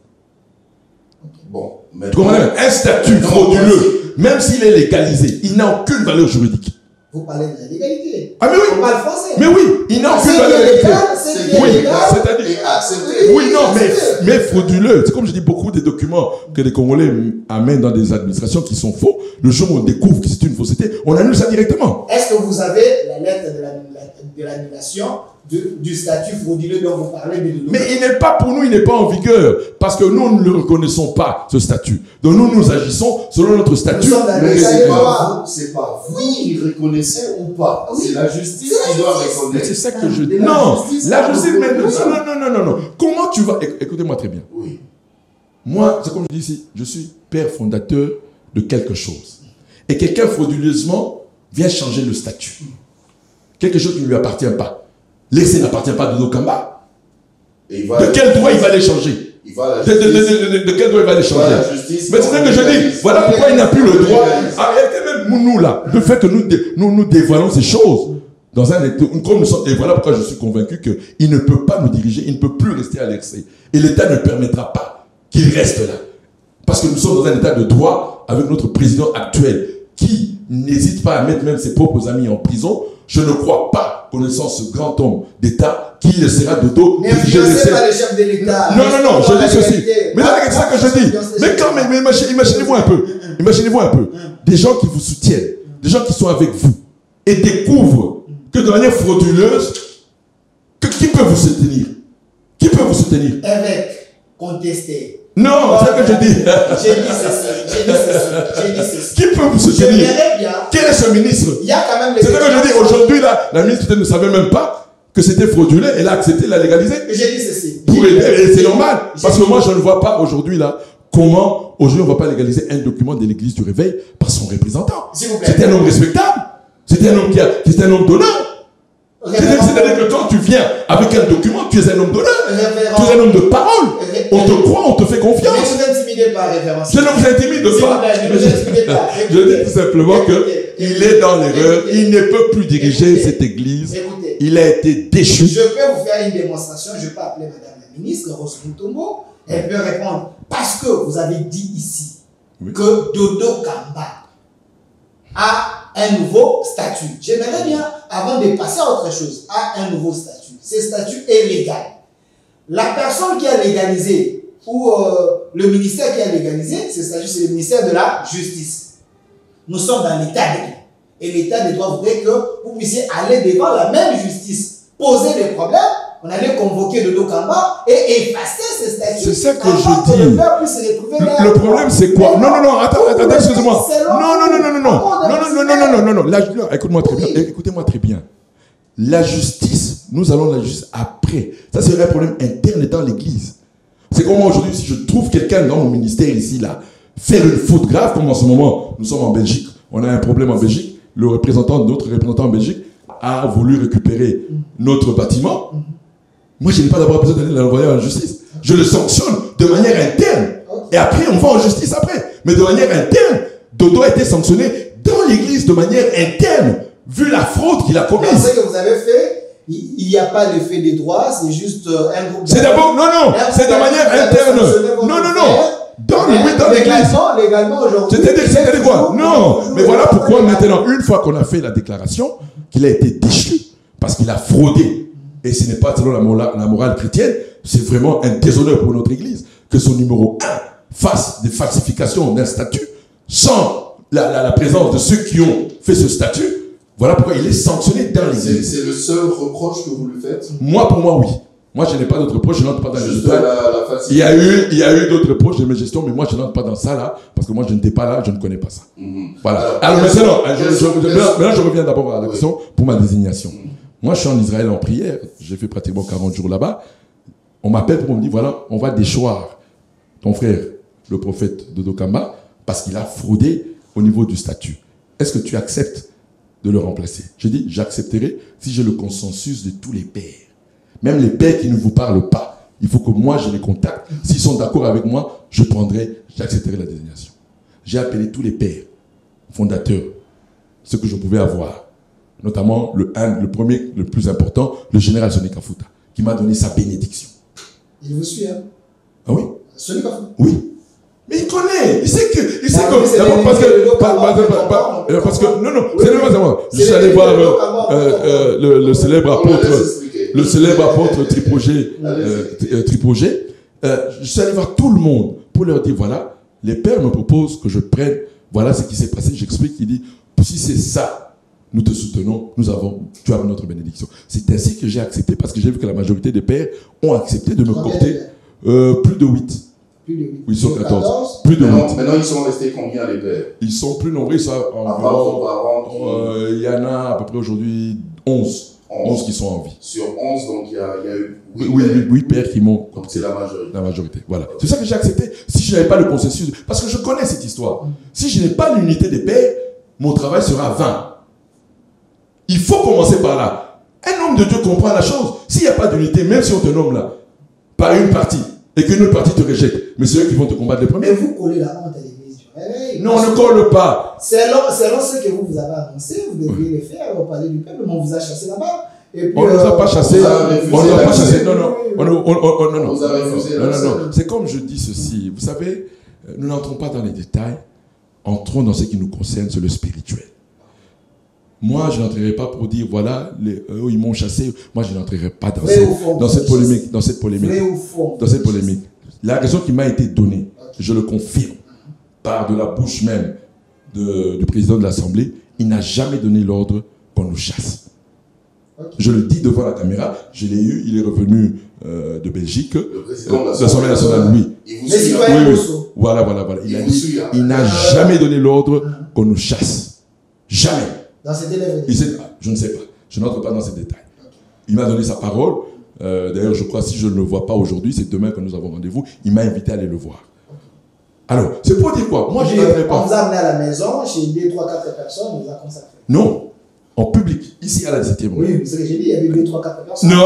Bon, un statut frauduleux, même s'il est légalisé, il n'a aucune valeur juridique. Vous parlez de la légalité. Ah mais oui. On parle français. Mais oui, il n'a aucune valeur légale. Oui, c'est-à-dire. Oui, non, mais frauduleux. C'est comme je dis, beaucoup des documents que les Congolais amènent dans des administrations qui sont faux. Le jour où on découvre que c'est une fausseté, on annule ça directement. Est-ce que vous avez la lettre de l'annulation du statut frauduleux dont vous parlez? Mais il n'est pas, pour nous, il n'est pas en vigueur. Parce que nous ne le reconnaissons pas, ce statut. Donc nous agissons selon notre statut. C'est pas vous qui reconnaissez ou pas. C'est la justice qui doit reconnaître. C'est ça que je dis. Non, la justice, non. Comment tu vas... Écoutez-moi très bien. Oui. Moi, c'est comme je dis ici, je suis père fondateur de quelque chose. Et quelqu'un frauduleusement vient changer le statut. Quelque chose qui ne lui appartient pas. L'essai n'appartient pas à Dodo Kamba. De quel droit il va les changer? De quel droit il va les changer? Mais c'est ça que je dis. Voilà pourquoi il n'a plus le droit. Même nous là, le fait que nous dévoilons ces choses dans un état, comme nous sommes, et voilà pourquoi je suis convaincu qu'il ne peut pas nous diriger, il ne peut plus rester à l'excès. Et l'État ne permettra pas qu'il reste là. Parce que nous sommes dans un état de droit avec notre président actuel qui n'hésite pas à mettre même ses propres amis en prison. Je ne crois pas, connaissant ce grand homme d'État, qu'il laissera de dos diriger l'État. Pas les chefs de l'État. Non, je dis ceci. Mais c'est ça que je dis. Mais quand même, imaginez-vous un peu. Imaginez-vous un peu. Des gens qui vous soutiennent, des gens qui sont avec vous, et découvrent que de manière frauduleuse, qui peut vous soutenir? Qui peut vous soutenir? Avec contester. Non, c'est ce que je dis. J'ai dit ceci. Qui peut vous soutenir? Quel est ce ministre? Il y a quand même c'est ce que je dis. Aujourd'hui, la ministre ne savait même pas que c'était frauduleux. Elle a accepté de la légaliser. J'ai dit ceci. Et c'est normal. Parce que moi, je ne vois pas aujourd'hui là comment aujourd'hui on ne va pas légaliser un document de l'église du réveil par son représentant. C'est un homme respectable. C'est un homme c'est un homme d'honneur. C'est-à-dire que quand tu viens avec un document, tu es un homme d'honneur. Tu es un homme de parole. On te croit, on te fait confiance. Ne vous intimidez pas, révérend. Je ne vous intimide pas. Je dis tout simplement qu'il est dans l'erreur. Il ne peut plus diriger cette église. Il a été déchu. Je peux vous faire une démonstration. Je peux appeler Madame la ministre, Rose Mutombo. Elle peut répondre. Parce que vous avez dit ici que Dodo Kamba a un nouveau statut. J'aimerais bien, avant de passer à autre chose, a un nouveau statut. Ce statut est légal. La personne qui a légalisé, ou le ministère qui a légalisé, ce statut, c'est le ministère de la Justice. Nous sommes dans l'état de droit. Et l'état de droit voudrait que vous puissiez aller devant la même justice, poser des problèmes, on allait convoquer Dodo Kamba et effacer ce statut. C'est ça que je dis. Le problème, c'est quoi? Non, attends, excusez-moi. Non. Écoute-moi très bien. Écoutez-moi très bien. La justice, nous allons la justice après. Ça, c'est un problème interne dans l'église. C'est comme moi aujourd'hui, si je trouve quelqu'un dans mon ministère ici, là, faire une faute grave, comme en ce moment, nous sommes en Belgique, on a un problème en Belgique, notre représentant en Belgique a voulu récupérer notre bâtiment. Moi, je n'ai pas d'abord besoin d'aller l'envoyer en justice. Je le sanctionne de manière interne. Et après, on va en justice après. Mais de manière interne, Dodo a été sanctionné dans l'église de manière interne, vu la fraude qu'il a commise. Ce que vous avez fait, il n'y a pas de fait des droits, c'est juste un groupe. C'est d'abord, c'est de manière interne. Non. Dans l'église. Légalement aujourd'hui. C'était quoi? Non. Mais voilà pourquoi maintenant, une fois qu'on a fait la déclaration, qu'il a été déchu, parce qu'il a fraudé. Et ce n'est pas selon la morale chrétienne, c'est vraiment un déshonneur pour notre église que son numéro 1 fasse des falsifications d'un statut sans la présence de ceux qui ont fait ce statut. Voilà pourquoi il est sanctionné dans l'église. C'est le seul reproche que vous lui faites? Pour moi, oui. Moi, je n'ai pas d'autres proches, je n'entre pas dans les détails. Il y a eu d'autres proches de mes gestions, mais moi, je n'entre pas dans ça là, parce que moi, je n'étais pas là, je ne connais pas ça. Voilà. Alors maintenant, je reviens d'abord à la question pour ma désignation. Moi, je suis en Israël en prière, j'ai fait pratiquement 40 jours là-bas. On m'appelle pour me dire, voilà, on va déchoir ton frère, le prophète Dodo Kamba, parce qu'il a fraudé au niveau du statut. Est-ce que tu acceptes de le remplacer? J'ai dit, j'accepterai si j'ai le consensus de tous les pères. Même les pères qui ne vous parlent pas. Il faut que moi, je les contacte. S'ils sont d'accord avec moi, j'accepterai la désignation. J'ai appelé tous les pères fondateurs, ce que je pouvais avoir. Notamment le premier, le plus important, le général Sonny Kafuta, qui m'a donné sa bénédiction. Il vous suit, hein? Ah oui? Sonny Kafuta? Oui. Mais il connaît, il sait que, parce que, non, c'est le moi. Je suis allé voir le célèbre apôtre Tripogé. Je suis allé voir tout le monde pour leur dire, voilà, les pères me proposent que je prenne, voilà ce qui s'est passé. J'explique, il dit, si c'est ça, nous te soutenons, tu as notre bénédiction. C'est ainsi que j'ai accepté, parce que j'ai vu que la majorité des pères ont accepté de me porter plus de 8. Oui, ils sont 14. Plus de 8. Maintenant, ils sont restés combien les pères? Ils sont plus nombreux. Il y en a à peu près aujourd'hui 11 qui sont en vie. Sur 11, donc il y a eu 8 pères qui m'ont. Donc c'est la majorité. La majorité, voilà. C'est ça que j'ai accepté. Si je n'avais pas le consensus, parce que je connais cette histoire. Si je n'ai pas l'unité des pères, mon travail sera vain. Il faut commencer par là. Un homme de Dieu comprend la chose. S'il n'y a pas d'unité, même si on te nomme là, par une partie, et qu'une autre partie te rejette, mais c'est eux qui vont te combattre les premiers. Mais vous collez la honte à l'église du réveil. Non, on ne colle pas. Selon ce que vous avez annoncé, vous devriez le faire au palais du peuple, mais on vous a chassé là-bas. On ne nous a pas chassés. On ne nous a pas chassés. Non. Vous avez refusé. Non. C'est comme je dis ceci. Vous savez, nous n'entrons pas dans les détails. Entrons dans ce qui nous concerne, c'est le spirituel. Moi, je n'entrerai pas pour dire, voilà, ils m'ont chassé. Moi, je n'entrerai pas dans cette polémique. La raison qui m'a été donnée, je le confirme, par de la bouche même du président de l'Assemblée, il n'a jamais donné l'ordre qu'on nous chasse. Je le dis devant la caméra, je l'ai eu, il est revenu de Belgique, de l'Assemblée nationale, oui. Voilà. Il n'a jamais donné l'ordre qu'on nous chasse. Jamais. Dans ces délais, je ne sais pas. Je n'entre pas dans ces détails. Il m'a donné sa parole. D'ailleurs, je crois que si je ne le vois pas aujourd'hui, c'est demain que nous avons rendez-vous. Il m'a invité à aller le voir. Alors, c'est pour dire quoi? Moi, je n'entrerai pas. On vous a amené à la maison, chez 2, 3, 4 personnes, on vous a consacré. Non. En public, ici à la 17e. Oui, c'est ce que j'ai dit, il y avait 2, 3, 4 personnes. Non.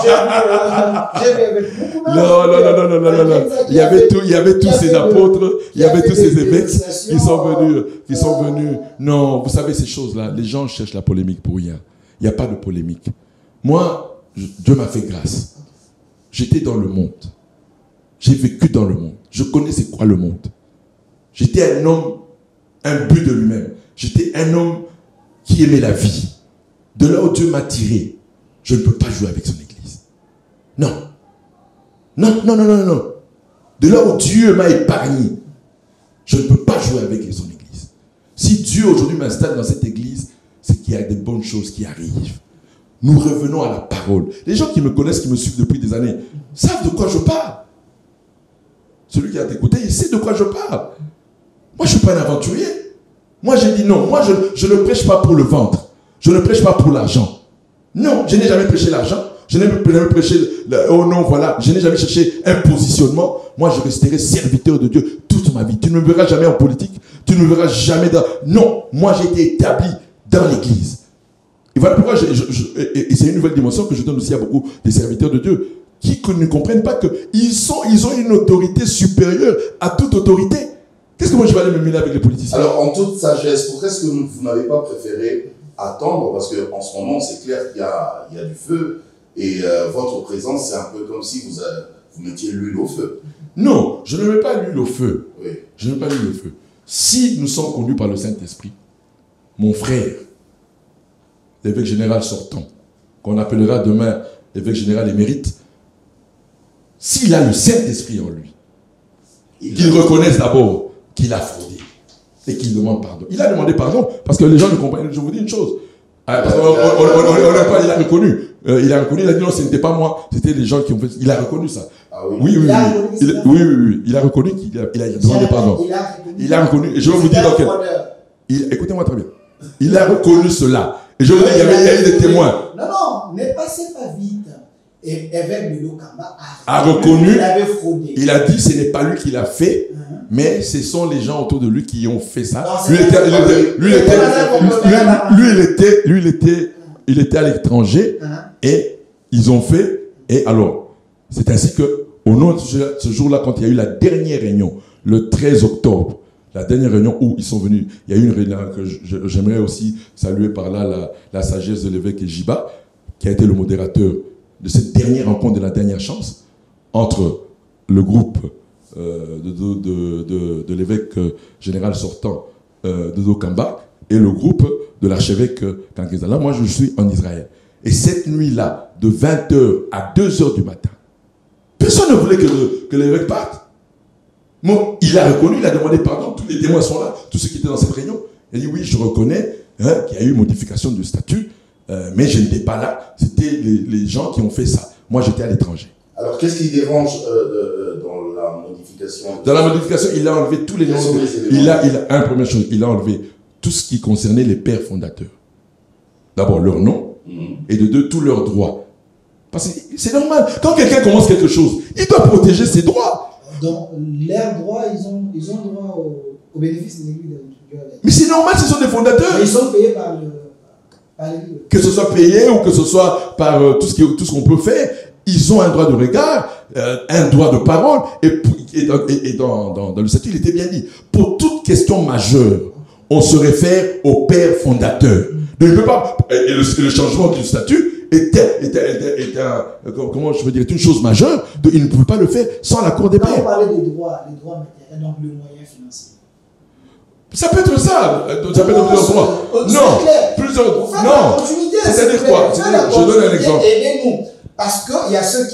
J'ai vu avec beaucoup Non. Il y avait tous ces apôtres, il y avait tous ces évêques qui sont venus. Non, vous savez ces choses-là, les gens cherchent la polémique pour rien. Il n'y a pas de polémique. Moi, Dieu m'a fait grâce. J'étais dans le monde. J'ai vécu dans le monde. Je connais c'est quoi le monde. J'étais un homme imbu de lui-même. J'étais un homme qui aimait la vie. De là où Dieu m'a tiré, je ne peux pas jouer avec son église. Non. De là où Dieu m'a épargné, je ne peux pas jouer avec son église. Si Dieu aujourd'hui m'installe dans cette église, c'est qu'il y a des bonnes choses qui arrivent. Nous revenons à la parole. Les gens qui me connaissent, qui me suivent depuis des années, savent de quoi je parle. Celui qui a écouté, il sait de quoi je parle. Moi, je ne suis pas un aventurier. Moi, j'ai dit non. Moi, je ne prêche pas pour le ventre. Je ne prêche pas pour l'argent. Non, je n'ai jamais prêché l'argent. Je n'ai jamais prêché je n'ai jamais cherché un positionnement. Moi, je resterai serviteur de Dieu toute ma vie. Tu ne me verras jamais en politique. Tu ne me verras jamais dans... Non, moi, j'ai été établi dans l'église. Et voilà pourquoi et c'est une nouvelle dimension que je donne aussi à beaucoup des serviteurs de Dieu qui ne comprennent pas qu'ils ont une autorité supérieure à toute autorité. Qu'est-ce que moi je vais aller me mêler avec les politiciens? Alors, en toute sagesse, pourquoi est-ce que vous n'avez pas préféré attendre? Parce qu'en ce moment, c'est clair qu'il y a du feu et votre présence, c'est un peu comme si vous mettiez l'huile au feu. Non, je ne mets pas l'huile au feu. Oui. Je ne mets pas l'huile au feu. Si nous sommes conduits par le Saint-Esprit, mon frère, l'évêque général sortant, qu'on appellera demain l'évêque général émérite, s'il a le Saint-Esprit en lui, qu'il reconnaisse d'abord qu'il a fraudé et qu'il demande pardon. Il a demandé pardon parce que les gens ne comprennent. Je vous dis une chose, Parce il a reconnu. Il a reconnu, il a dit non, ce n'était pas moi, c'était les gens qui ont fait. Il a reconnu ça. Ah oui. Oui. Il a reconnu qu'il a demandé pardon. Il a reconnu. Et je vais vous dire dans quel. Écoutez-moi très bien. Il a reconnu cela. Et je vous dis, il y a eu des témoins. Non, ne passez pas vite. Et évêque de Lokamba a reconnu. Il avait fraudé. Il a dit, ce n'est pas lui qui l'a fait, mais ce sont les gens autour de lui qui ont fait ça. Non, il était à l'étranger et ils ont fait. Et alors, c'est ainsi que, au nom de ce jour-là, quand il y a eu la dernière réunion, le 13 octobre, la dernière réunion où ils sont venus, il y a eu une réunion que j'aimerais aussi saluer par là la sagesse de l'évêque Ejiba, qui a été le modérateur de cette dernière rencontre de la dernière chance entre le groupe de l'évêque général sortant Dodo Kamba et le groupe de l'archevêque Kankeza. Là, moi, je suis en Israël. Et cette nuit-là, de 20h à 2h du matin, personne ne voulait que l'évêque parte. Bon, il a reconnu, il a demandé pardon, tous les témoins sont là, tous ceux qui étaient dans cette réunion. Il a dit oui, je reconnais qu'il y a eu modification du statut, mais je n'étais pas là, c'était les gens qui ont fait ça. Moi, j'étais à l'étranger. Alors, qu'est-ce qui dérange dans la modification? Dans la modification, il a enlevé tous les noms. Première chose, il a enlevé tout ce qui concernait les pères fondateurs. D'abord, leur nom, et de deux, tous leurs droits. Parce que c'est normal, quand quelqu'un commence quelque chose, il doit protéger ses droits. Dans leurs droits, ils ont droit au bénéfice des églises. Mais c'est normal, ce sont des fondateurs. Mais ils sont payés par l'église. Que ce soit payé ou que ce soit par tout ce qu'on peut faire, ils ont un droit de regard, un droit de parole. Et dans le statut, il était bien dit. Pour toute question majeure, on se réfère au père fondateur. Donc, il ne peut pas. Et le changement du statut était une chose majeure. Donc, il ne pouvait pas le faire sans l'accord des pères. Quand on parlait des droits matériels, donc le moyen financier. Ça peut être ça. Ça peut être plusieurs droits. Non, plusieurs. Non. C'est-à-dire quoi? Je donne un exemple. Aidez-nous. Parce qu'il y a ceux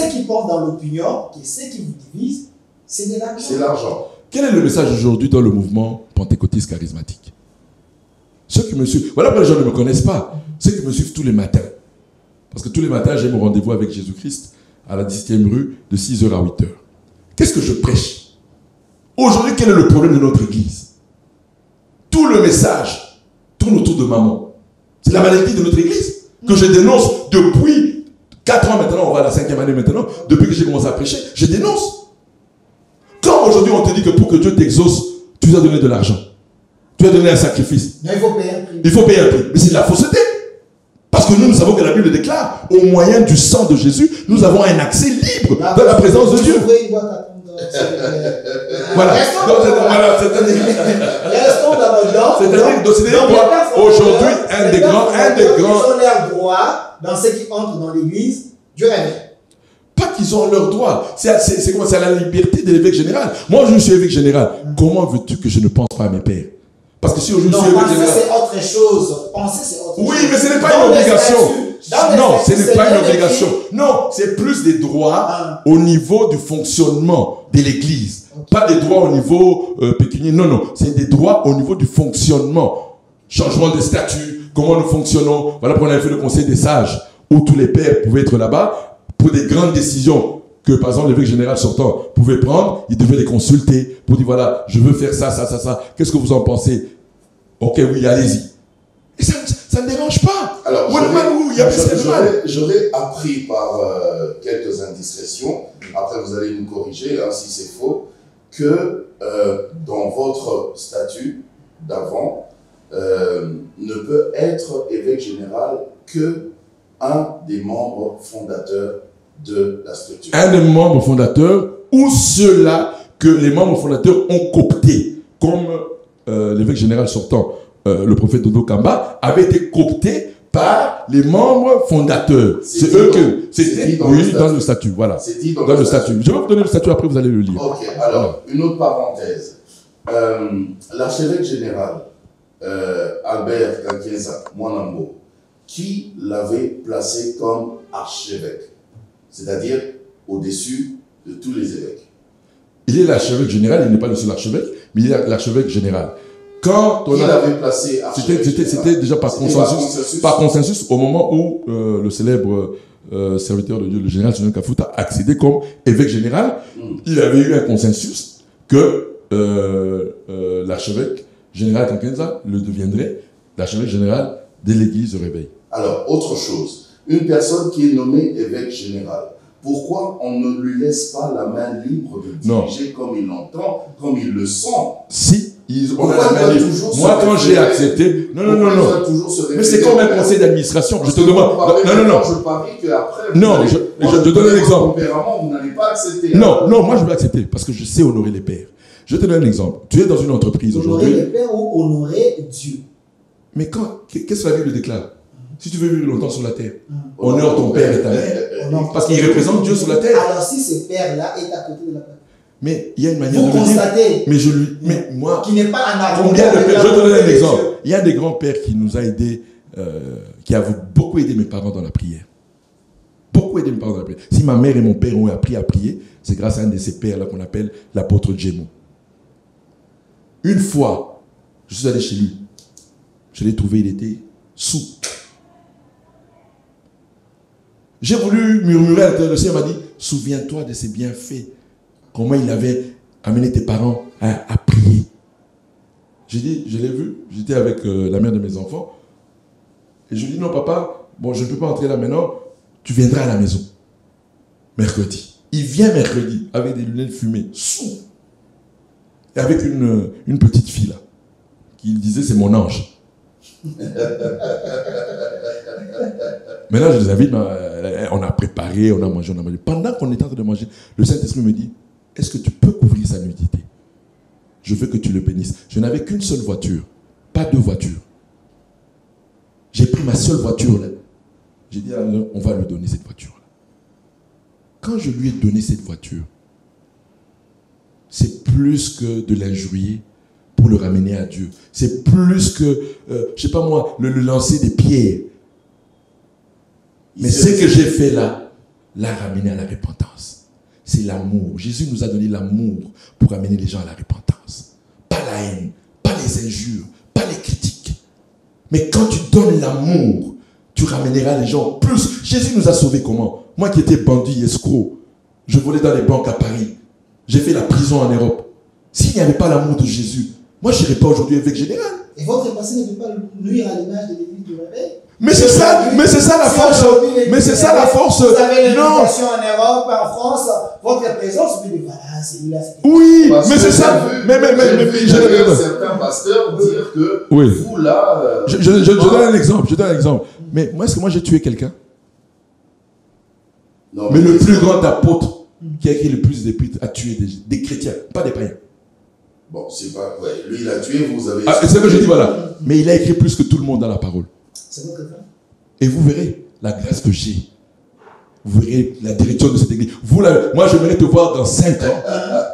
qui pensent dans l'opinion, et ceux qui vous divisent, c'est de l'argent. C'est l'argent. Quel est le message aujourd'hui dans le mouvement pentecôtiste charismatique? Ceux qui me suivent, voilà pourquoi les gens ne me connaissent pas. Ceux qui me suivent tous les matins. Parce que tous les matins, j'ai mon rendez-vous avec Jésus-Christ à la 10e rue de 6h à 8h. Qu'est-ce que je prêche? Aujourd'hui, quel est le problème de notre église? Tout le message tourne autour de maman. C'est la maladie de notre église que je dénonce depuis 4 ans maintenant, on va à la 5e année maintenant, depuis que j'ai commencé à prêcher, je dénonce. Quand aujourd'hui on te dit que pour que Dieu t'exauce, tu dois donner de l'argent. Tu dois donner un sacrifice. Mais il faut payer un prix. Il faut payer un prix. Mais c'est de la fausseté. Parce que nous savons que la Bible déclare, au moyen du sang de Jésus, nous avons un accès libre dans la présence de Dieu. Voilà. Restons C'est-à-dire aujourd'hui, un des grands. Ils ont leur droit dans ceux qui entrent dans l'église, Dieu révèle. Pas qu'ils ont leurs droits. C'est la liberté de l'évêque général. Moi, je suis évêque général. Comment veux-tu que je ne pense pas à mes pères? Parce que si aujourd'hui je suis évêque général. C'est autre chose. Penser, c'est autre chose. Oui, mais ce n'est pas une obligation. Non, ce n'est pas une obligation. Non, c'est plus des droits au niveau du fonctionnement de l'église. Pas des droits au niveau pécuniaire. Non. C'est des droits au niveau du fonctionnement. Changement de statut, comment nous fonctionnons. Voilà pourquoi on avait fait le conseil des sages, où tous les pères pouvaient être là-bas. Pour des grandes décisions que, par exemple, l'évêque général sortant pouvait prendre, il devait les consulter pour dire, voilà, je veux faire ça. Qu'est-ce que vous en pensez? Ok, oui, allez-y. Et ça ne dérange pas. Alors, j'aurais appris par quelques indiscrétions, après vous allez nous corriger si c'est faux, que dans votre statut d'avant, ne peut être évêque général que un des membres fondateurs de la structure. Un des membres fondateurs ou ceux-là que les membres fondateurs ont coopté, comme l'évêque général sortant, le prophète Dodo Kamba, avait été coopté par les membres fondateurs. C'est eux que... C'était dans le statut, voilà. C'est dit dans le statut. Je vais vous donner le statut, après vous allez le lire. Ok, alors, une autre parenthèse. L'archevêque général, Albert Kankeza Mwanambo, qui l'avait placé comme archevêque, c'est-à-dire au-dessus de tous les évêques. Il est l'archevêque général, il n'est pas le seul archevêque, mais il est l'archevêque général. quand on avait placé c'était déjà par consensus au moment où le célèbre serviteur de Dieu, le général Sonia Kafuta, a accédé comme évêque général. Il avait eu un consensus que l'archevêque général Kankenza le deviendrait l'archevêque général de l'église de Réveil. Alors, autre chose, une personne qui est nommée évêque général, pourquoi on ne lui laisse pas la main libre de diriger comme il l'entend, comme il le sent? Si, on a la main libre. Moi, quand j'ai accepté... Non. Mais c'est comme un conseil d'administration. Je te demande... Non. Je parie qu'après... Non, je te donne un exemple. Vous n'allez pas accepter. Non, moi, je veux accepter parce que je sais honorer les pères. Je te donne un exemple. Tu es dans une entreprise aujourd'hui... Honorer les pères ou honorer Dieu? Mais qu'est-ce que la Bible déclare? Si tu veux vivre longtemps sur la terre, honore ton père et ta mère. Parce qu'il représente Dieu sur la terre. Alors si ce père-là est à côté de la terre. Mais il y a une manière de constatez. Mais moi. Qui n'est pas un argument. Je te donne un exemple. Il y a des grands-pères qui nous a aidés, qui ont beaucoup aidé mes parents dans la prière. Beaucoup aidé mes parents dans la prière. Si ma mère et mon père ont appris à prier, c'est grâce à un de ces pères-là qu'on appelle l'apôtre Djemo. Une fois, je suis allé chez lui. Je l'ai trouvé, il était sous. J'ai voulu murmurer à l'intérieur. Le Seigneur m'a dit, souviens-toi de ses bienfaits. Comment il avait amené tes parents à prier. J'ai dit, je l'ai vu. J'étais avec la mère de mes enfants. Et je lui ai dit, non papa, bon, je ne peux pas entrer là maintenant. Tu viendras à la maison. Mercredi. Il vient mercredi avec des lunettes fumées. Sous. Et avec une petite fille là. Qui disait, c'est mon ange. Maintenant, je les invite, on a préparé, on a mangé. Pendant qu'on était en train de manger, le Saint-Esprit me dit, est-ce que tu peux couvrir sa nudité? Je veux que tu le bénisses. Je n'avais qu'une seule voiture, pas deux voitures. J'ai pris ma seule voiture là. J'ai dit, on va lui donner cette voiture là. Quand je lui ai donné cette voiture, c'est plus que de l'injurier pour le ramener à Dieu. C'est plus que, je sais pas moi, le lancer des pierres. Mais ce que j'ai fait là, l'a ramené à la repentance. C'est l'amour. Jésus nous a donné l'amour pour amener les gens à la repentance. Pas la haine, pas les injures, pas les critiques. Mais quand tu donnes l'amour, tu ramèneras les gens plus. Jésus nous a sauvés comment? Moi qui étais bandit, escroc, je volais dans les banques à Paris. J'ai fait la prison en Europe. S'il n'y avait pas l'amour de Jésus, moi je ne serais pas aujourd'hui évêque général. Et votre passé ne peut pas nuire à l'image de l'église du réveil? Mais c'est ça la force. Mais c'est ça la force. Vous avez l'éducation en Europe, en France, votre présence, vous dites, voilà, c'est là. Oui, mais c'est ça. Mais certains pasteurs dire que vous là. Je donne un exemple. Mais moi, est-ce que moi j'ai tué quelqu'un? Non. Mais le plus grand apôtre qui a écrit le plus d'épîtres a tué des chrétiens, pas des païens. Bon, c'est pas. Ouais, lui, il a tué, vous avez. C'est ce que je dis, voilà. Mais il a écrit plus que tout le monde dans la parole. C'est votre cas. Et vous verrez la grâce que j'ai. Vous verrez la direction de cette église. Moi, j'aimerais te voir dans 5 ans.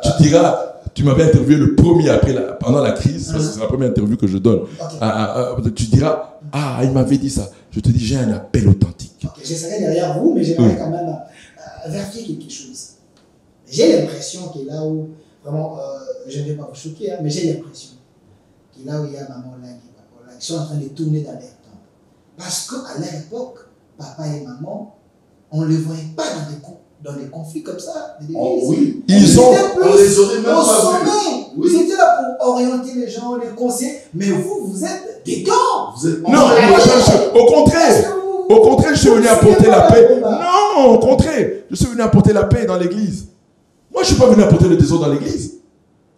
Tu diras, tu m'avais interviewé le premier pendant la crise, parce que c'est la première interview que je donne. Tu diras, il m'avait dit ça. Je te dis, j'ai un appel authentique. Je serai derrière vous, mais j'aimerais quand même vérifier quelque chose. J'ai l'impression qu'il est là où, vraiment, je ne vais pas vous choquer, mais j'ai l'impression qu'il est là où il y a maman là, qui sont en train de tourner dans l'air. Parce qu'à l'époque, papa et maman, on ne les voyait pas dans des conflits comme ça. Oui, on les aurait même pas vus. Vous étiez là pour orienter les gens, les conseiller, mais vous êtes des gants. Non, au contraire, je suis venu apporter la paix. Non, au contraire, je suis venu apporter la paix dans l'église. Moi, je ne suis pas venu apporter le désordre dans l'église.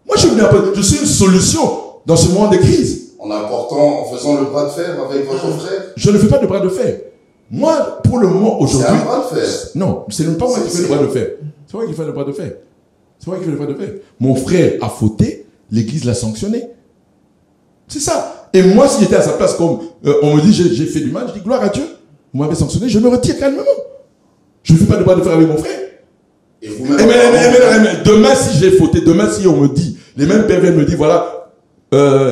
Moi, je suis une solution dans ce moment de crise. En faisant le bras de fer avec votre frère? Je ne fais pas de bras de fer. Moi, pour le moment, aujourd'hui... C'est un bras de fer. Non, ce n'est pas moi qui fais le bras de fer. C'est moi qui fais le bras de fer. C'est moi qui fais le bras de fer. Mon frère a fauté, l'église l'a sanctionné. C'est ça. Et moi, si j'étais à sa place, comme on me dit j'ai fait du mal, je dis gloire à Dieu. Vous m'avez sanctionné, je me retire calmement. Je ne fais pas de bras de fer avec mon frère. Et vous-même... Demain, si j'ai fauté, demain, si on me dit, les mêmes pères viennent me dire, voilà...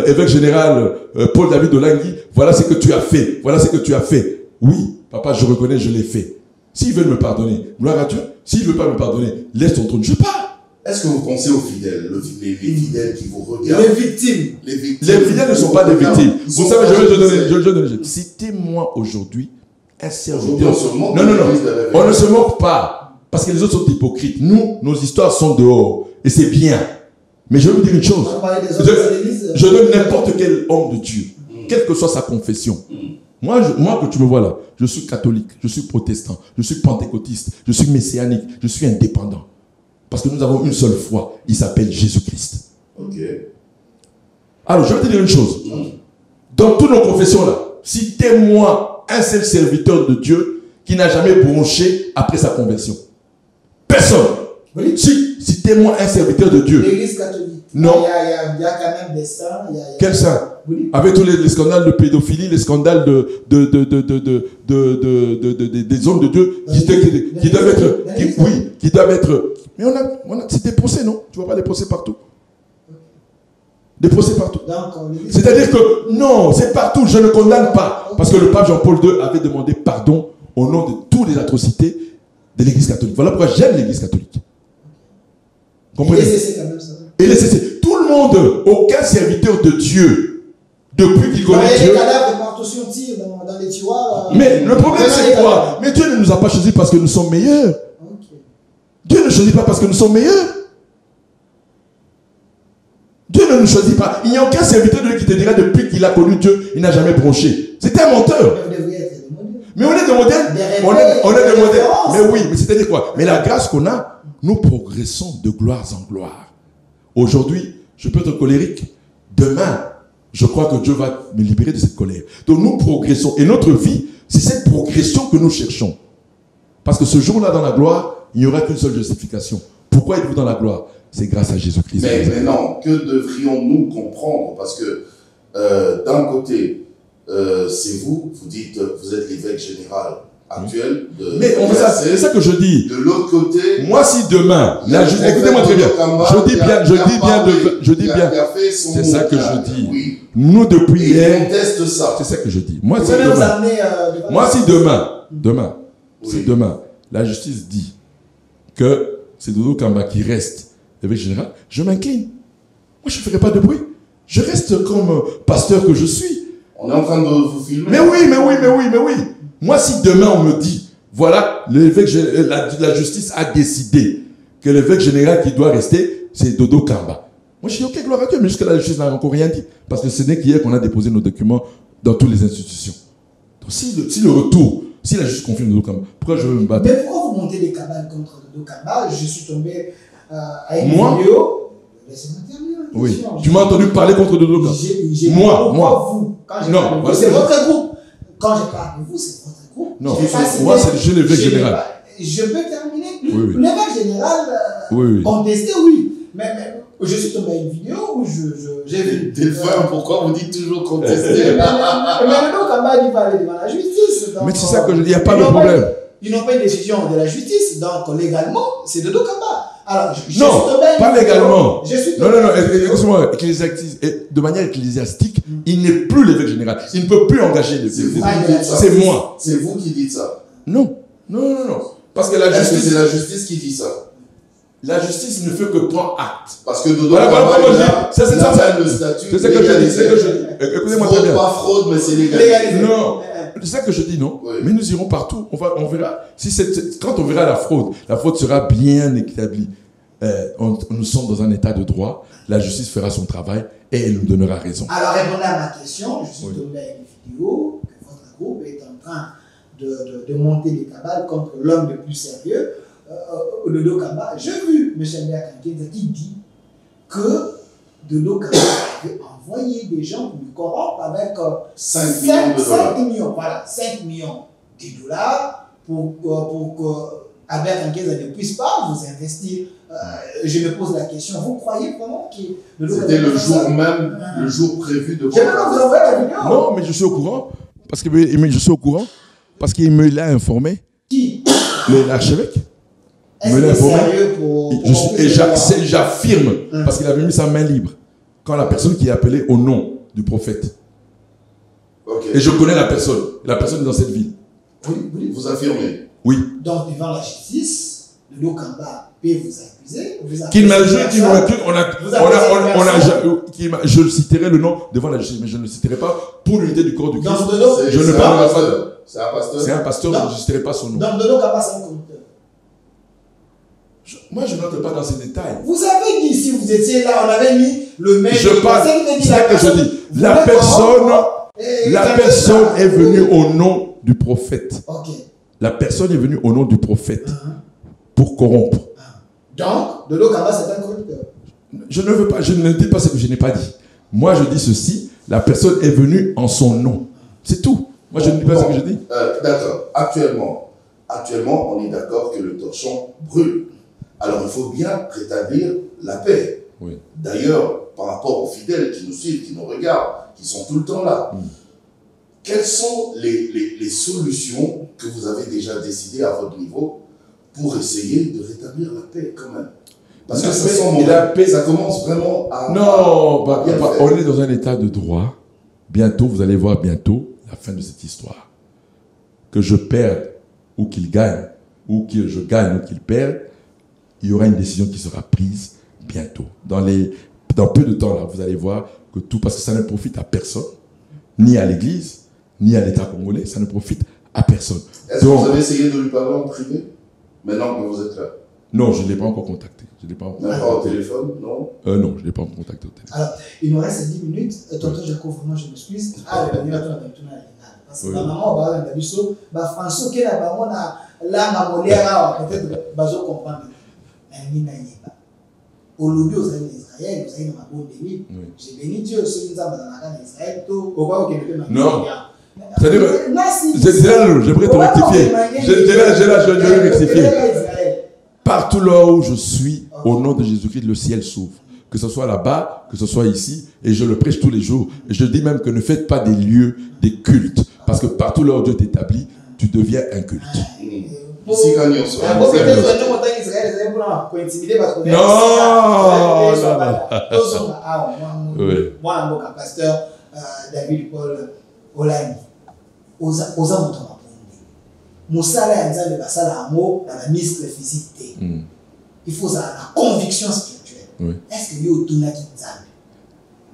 évêque général Paul David Olangui, voilà ce que tu as fait, voilà ce que tu as fait. Oui, papa, je reconnais, je l'ai fait. S'ils veulent me pardonner, gloire à Dieu. S'ils ne veulent pas me pardonner, laisse ton trône. Je pars. Est-ce que vous pensez aux fidèles, les fidèles qui vous regardent? Les victimes. Les fidèles ne sont pas des victimes. Vous savez, je vais donner. Citez-moi aujourd'hui un serviteur. Non. On ne se moque pas. Parce que les autres sont hypocrites. Nous, nos histoires sont dehors. Et c'est bien. Mais je vais vous dire une chose. Je donne n'importe quel homme de Dieu, quelle que soit sa confession. Moi, que tu me vois là, je suis catholique, je suis protestant, je suis pentecôtiste, je suis messianique, je suis indépendant. Parce que nous avons une seule foi, il s'appelle Jésus-Christ. Ok. Alors, je vais te dire une chose. Dans toutes nos confessions là, citez-moi un seul serviteur de Dieu qui n'a jamais bronché après sa conversion. Personne. Oui. Citez-moi un serviteur de Dieu. L'Église catholique. Non. Il y a quand même des saints. Quels saints? Oui. Avec tous les scandales de pédophilie, les scandales des hommes de Dieu qui doivent être. Mais c'est des procès, non? Tu ne vois pas des procès partout? Des procès partout. C'est-à-dire que, non, c'est partout, je ne condamne pas. Parce que le pape Jean-Paul II avait demandé pardon au nom de toutes les atrocités de l'Église catholique. Voilà pourquoi j'aime l'Église catholique. Comprenez? Et laissez tout le monde, aucun serviteur de Dieu, depuis qu'il connaît Dieu. Les cadavres partent aussi au tir dans les tiroirs. Mais le problème c'est quoi? Mais Dieu ne nous a pas choisis parce que nous sommes meilleurs. Dieu ne choisit pas parce que nous sommes meilleurs. Dieu ne nous choisit pas. Il n'y a aucun serviteur de Dieu qui te dira depuis qu'il a connu Dieu, il n'a jamais bronché. C'est un menteur. Mais on est des modèles. On est des modèles. Mais oui, mais c'est-à-dire quoi? Mais la grâce qu'on a, nous progressons de gloire en gloire. Aujourd'hui, je peux être colérique. Demain, je crois que Dieu va me libérer de cette colère. Donc nous progressons. Et notre vie, c'est cette progression que nous cherchons. Parce que ce jour-là, dans la gloire, il n'y aura qu'une seule justification. Pourquoi êtes-vous dans la gloire? C'est grâce à Jésus-Christ. Mais non, que devrions-nous comprendre? Parce que d'un côté, c'est vous dites, vous êtes l'évêque général actuel de c'est ça que je dis. De l'autre côté, moi si demain, écoutez-moi très bien, je dis bien, c'est ça que je dis. Oui. Nous depuis hier, c'est ça que je dis. Moi si demain, la justice dit que c'est Dodo Kamba qui reste l'évêque général, je m'incline. Moi je ne ferai pas de bruit. Je reste comme pasteur que je suis. On est en train de vous filmer. Mais oui. Moi, si demain on me dit, voilà, la justice a décidé que l'évêque général qui doit rester, c'est Dodo Kamba. Moi, je dis, ok, gloire à Dieu, mais jusqu'à la justice n'a encore rien dit. Parce que ce n'est qu'hier qu'on a déposé nos documents dans toutes les institutions. Donc, si le retour, si la justice confirme Dodo Kamba, pourquoi je veux me battre? Mais pourquoi vous montez des cabales contre Dodo Kamba? Je suis tombé à une vidéo. Laissez-moi terminer. Oui. Tu m'as entendu parler contre Dodo Kamba? Moi. Vous, quand c'est votre groupe. Quand je parle de vous, c'est votre groupe. Non, moi, c'est l'évêque général. Je peux terminer. Oui. L'évêque général, contesté, oui. Mais je suis tombé à une vidéo où j'ai vu. Pourquoi vous dites toujours contesté? Mais maintenant, Kamba dit parler devant la justice. Mais c'est ça que je dis, il n'y a pas de problème. Ils n'ont pas une décision de la justice, donc légalement, c'est Dodo Kamba. Alors, non, pas légalement. Non, excusez-moi, de manière ecclésiastique, il n'est plus l'évêque général. Il ne peut plus engager le C'est moi. C'est vous qui dites ça. Non. Parce que la justice. C'est la justice qui dit ça. La justice ne fait que prendre acte. Parce que Dodo Kamba, c'est ça le statut. C'est ça que je dis. Écoutez-moi très bien. Pas fraude, mais c'est légalisé. Non. C'est ça que je dis, non? Oui. Mais nous irons partout. On verra. Quand on verra la fraude sera bien établie. Nous sommes dans un état de droit. La justice fera son travail et elle nous donnera raison. Alors, répondez à ma question. Je suis tombé à une vidéo que votre groupe est en train de monter des cabales contre l'homme le plus sérieux, Dodo Kamba. J'ai vu M. Mbea qui dit que Dodo Kamba avait envoyé des gens pour le corrompre avec 5 millions. Voilà, 5 millions de dollars pour que Albert Nkeza ne puisse pas vous investir. Je me pose la question, vous croyez vraiment que c'était le jour même, le jour prévu de... Je vais vous envoyer la vidéo. Non, mais je suis au courant. Parce qu'il me l'a informé. Qui? L'archevêque. Est-ce que c'est sérieux pour et j'affirme, parce qu'il avait mis sa main libre, quand la personne qui est appelée au nom du prophète. Okay. Et je connais la personne est dans cette ville. Vous affirmez? Oui. Donc, devant la justice, de Lokamba peut vous accuser. Qu'il m'a joué, je le citerai le nom devant la justice, mais je ne le citerai pas pour l'unité du corps du Christ. Je ne parlerai pas de. C'est un pasteur. C'est un pasteur, je ne citerai pas son nom. Donc, de Lokamba, c'est un conducteur. Moi, je n'entre pas dans ces détails. Vous avez dit, si vous étiez là, on avait mis le mail. Je parle, c'est ce que je dis. La personne est venue au nom du prophète. Okay. La personne est venue au nom du prophète pour corrompre. Donc, de Lokamba, c'est un corrupteur. Je ne veux pas, je ne dis pas ce que je n'ai pas dit. Moi, je dis ceci, la personne est venue en son nom. C'est tout. Moi, je ne dis pas ce que je dis. D'accord. Actuellement, on est d'accord que le torchon brûle. Alors, il faut bien rétablir la paix. Oui. D'ailleurs, par rapport aux fidèles qui nous suivent, qui nous regardent, qui sont tout le temps là, quelles sont les solutions que vous avez déjà décidées à votre niveau pour essayer de rétablir la paix quand même? Parce que ça commence vraiment à... Non, on est dans un état de droit. Bientôt, vous allez voir bientôt la fin de cette histoire. Que je perde ou qu'il gagne, ou que je gagne ou qu'il perde, il y aura une décision qui sera prise bientôt. Dans peu de temps, là, vous allez voir que tout, parce que ça ne profite à personne, ni à l'Église, ni à l'État congolais, ça ne profite à personne. Est-ce que vous avez essayé de lui parler en privé, maintenant que vous êtes là? Non, je ne l'ai pas encore contacté. Même pas au téléphone, non? Non, je ne l'ai pas encore contacté au téléphone. Alors, il nous reste 10 minutes. Tonton Jacob, vraiment, je m'excuse. Parce que maman, on va aller François, qui est là, la mamolière, peut-être, bazo comprendre. Au lobby, vous avez l'Israël, vous avez ma bonne béni. J'ai béni Dieu, ceux qui nous ont dans Israël, tout. Non. C'est-à-dire, j'aimerais te rectifier. Je vais rectifier. Partout là où je suis, au nom de Jésus-Christ, le ciel s'ouvre. Que ce soit là-bas, que ce soit ici, et je le prêche tous les jours. Et je dis même que ne faites pas des lieux, des cultes. Parce que partout là où Dieu t'établit, tu deviens un culte. Si gagnons ça. Non. Moi, mon pasteur David Paul Olani, aux amontons. Moussala et Nzambe basala amo dans la mise physique. Il faut ça la conviction spirituelle. Est-ce que yo tuna ki Nzambe?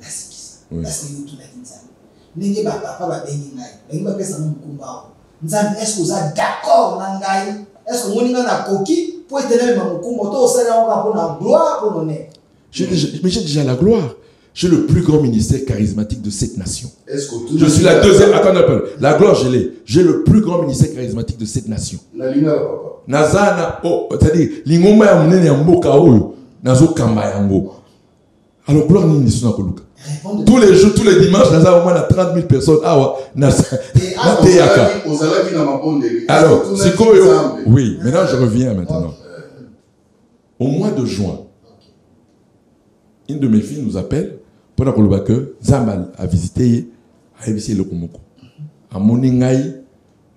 Est-ce que yo tuna ki Nzambe? Ndenge ba papa ba bengi ngai. Ndenge ba pesa na mukumba. Nzambe, est-ce que vous êtes d'accord na ngai? Est-ce que vous na koki pour éteindre ma mukumba to osala on pour la gloire pour l'honneur? J'ai déjà la gloire. J'ai le plus grand ministère charismatique de cette nation. Je suis la deuxième. Attends un peu. La gloire, je l'ai. J'ai le plus grand ministère charismatique de cette nation. Nazana, c'est-à-dire, l'ingoma ya munene ya mboka oyo, nazo kamba yango. Alors, gloire ni nisuna koluka. Tous les jours, tous les dimanches, naza au moins 30 000 personnes. Ah ouais, alors, c'est quoi? Oui, maintenant je reviens maintenant. Au mois de juin, une de mes filles nous appelle pour dire que Zambal a visité le Komoko. À Moningaï,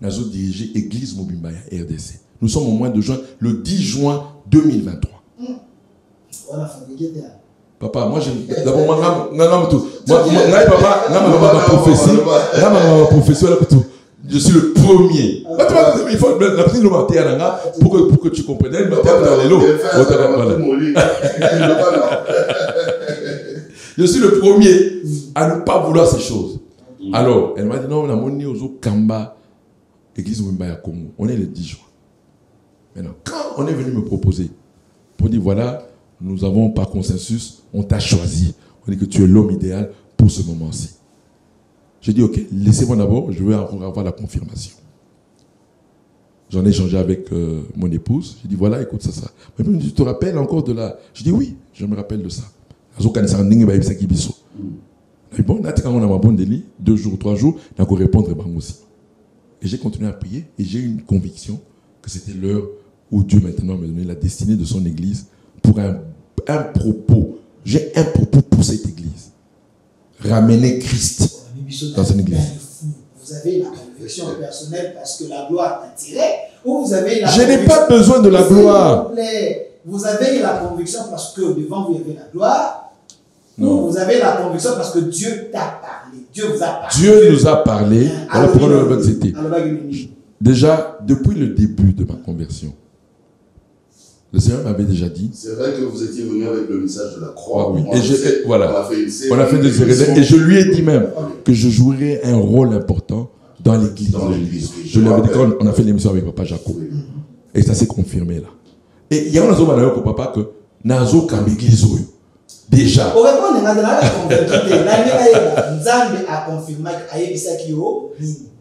nous avons dirigé l'église Mobimba RDC. Nous sommes au mois de juin, le 10 juin 2023. Papa, moi j'ai d'abord je suis le premier. Il faut la petite pour que tu comprennes. Je suis le premier à ne pas vouloir ces choses. Alors, elle m'a dit non, on a monné au Kamba, église Moumbaya Congo. On est le 10 juin. Maintenant, quand on est venu me proposer, pour dire voilà, nous avons par consensus, on t'a choisi. On dit que tu es l'homme idéal pour ce moment-ci. J'ai dit ok, laissez-moi d'abord, je veux encore avoir la confirmation. J'en ai échangé avec mon épouse. J'ai dit voilà, écoute ça. Mais tu te rappelles encore de la. Je dis oui, je me rappelle de ça. Bon, quand on a ma bonne délit, 2 jours, 3 jours, on a répondre aussi. Et j'ai continué à prier et j'ai eu une conviction que c'était l'heure où Dieu maintenant m'a donné la destinée de son église pour un propos. J'ai un propos pour cette église. Ramener Christ dans son église. Vous avez la conviction personnelle parce que la gloire t'a tiré, ou vous avez la Je n'ai pas besoin de la gloire. Vous avez la conviction parce que devant vous, il y avait la gloire. Non. Vous avez la conviction parce que Dieu t'a parlé. Dieu vous a parlé. Dieu nous a parlé. Voilà pourquoi le Déjà, depuis le début de ma conversion, Le Seigneur m'avait déjà dit. C'est vrai que vous étiez venu avec le message de la croix. Oui. Voilà. On a fait des réveils. Et je lui ai dit même que je jouerais un rôle important dans l'église. Je lui avais dit quand on a fait l'émission avec Papa Jaco. Oui. Et ça s'est confirmé là. Et il y a un autre papa que Nazo kam église. Déjà.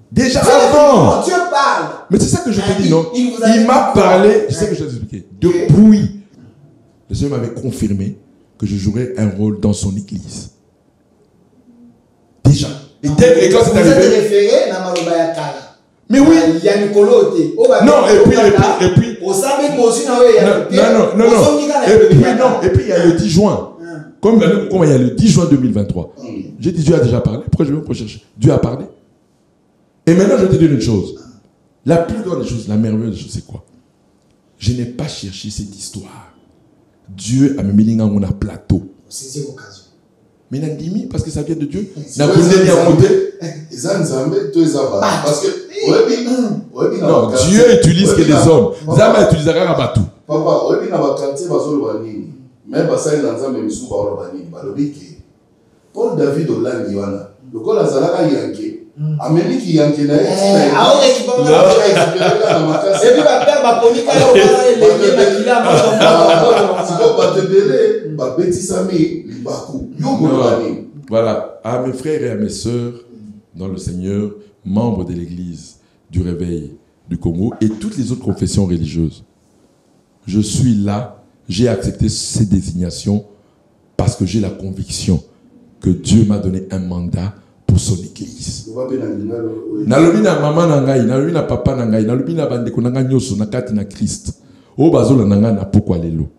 Déjà avant. Dieu parle. Mais c'est ça que je te dis, non? Il m'a parlé, je sais que je vais t'expliquer. Depuis, le Seigneur m'avait confirmé que je jouerais un rôle dans son église. Déjà. Et quand c'est arrivé. Mais oui. Non, et puis. Non. Et puis il y a le 10 juin. Comme il y a le 10 juin 2023. J'ai dit Dieu a déjà parlé. Pourquoi je vais me rechercher? Dieu a parlé. Et maintenant, je te dis une chose. La plus grande des choses, la merveilleuse des choses, c'est quoi? Je n'ai pas cherché cette histoire. Dieu a mis dans mon plateau. C'est une occasion. Mais il a dit, parce que ça vient de Dieu. Parce que non, Dieu utilise que des hommes. Zama utilisera un bateau. Papa, même si Paul David Hollande, le col a Zalaka Yankee. Amérique Yankee na voilà, à mes frères et à mes sœurs dans le Seigneur, membres de l'église du Réveil du Congo et toutes les autres confessions religieuses. Je suis là, j'ai accepté ces désignations parce que j'ai la conviction que Dieu m'a donné un mandat pour son église. Nalobi na maman na ngai, nalobi na papa na ngai, nalobi na bandeko na ngai nyoso na kati na Christ. O bazola na ngai na pokwa lelo.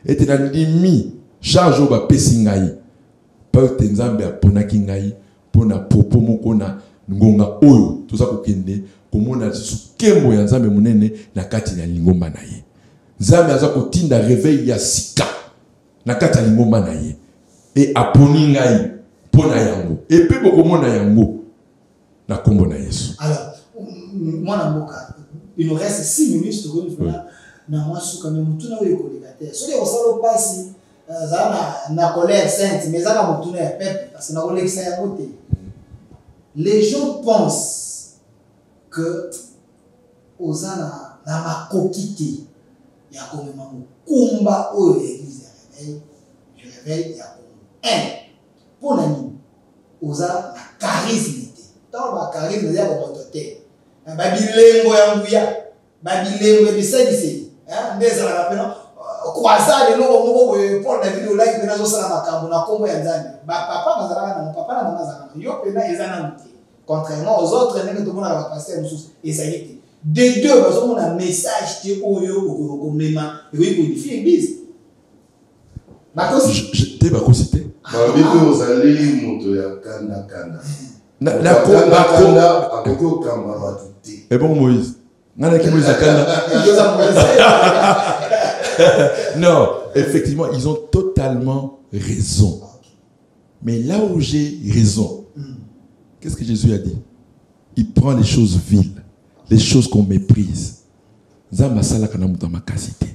Ete na ndimi charge o ba pesi ngai. Pa tenzambe aponaki ngai pona popo moko na ngonga oyo toza kokende komona sukembo ya nzambe munene na kati na lingomba na ye. Nzambe aza kotinda réveil ya sika na kati ya lingomba na ye. Et aponi ngai pona yango. Et puis bokomona yango na kombo na Yesu. Alors, moi il nous reste 6 minutes na moi suka me mutuna oyo kolekate. So les osalo pasi na colère sainte mais ça mutuna ya peuple parce que na kolekisa ya côté. Les gens pensent que osana na makokiti ya komema mukumba oyo église ya réveil ya pour la nuit, aux a la charisme. Tant la charisme, il y a un mototé. Un babilengo yambuya, babilengo bisedi. Des arabes, croisade, le pour la vidéo là, il y a un makambo na kombo ya nzambe. Papa mazalaka na papa na mama zalaka. Yo pena ezana muté. Contrairement aux autres, les tout le monde a passé une source et ça y est. Des deux, parce qu'on a un message qui est oyo au mema, et oui pour édifier l'église. Je t'ai pas cité. Et bon Moïse. Non, effectivement, ils ont totalement raison. Mais là où j'ai raison, qu'est-ce que Jésus a dit? Il prend les choses viles, les choses qu'on méprise. Zamba salaka na mutama kasite.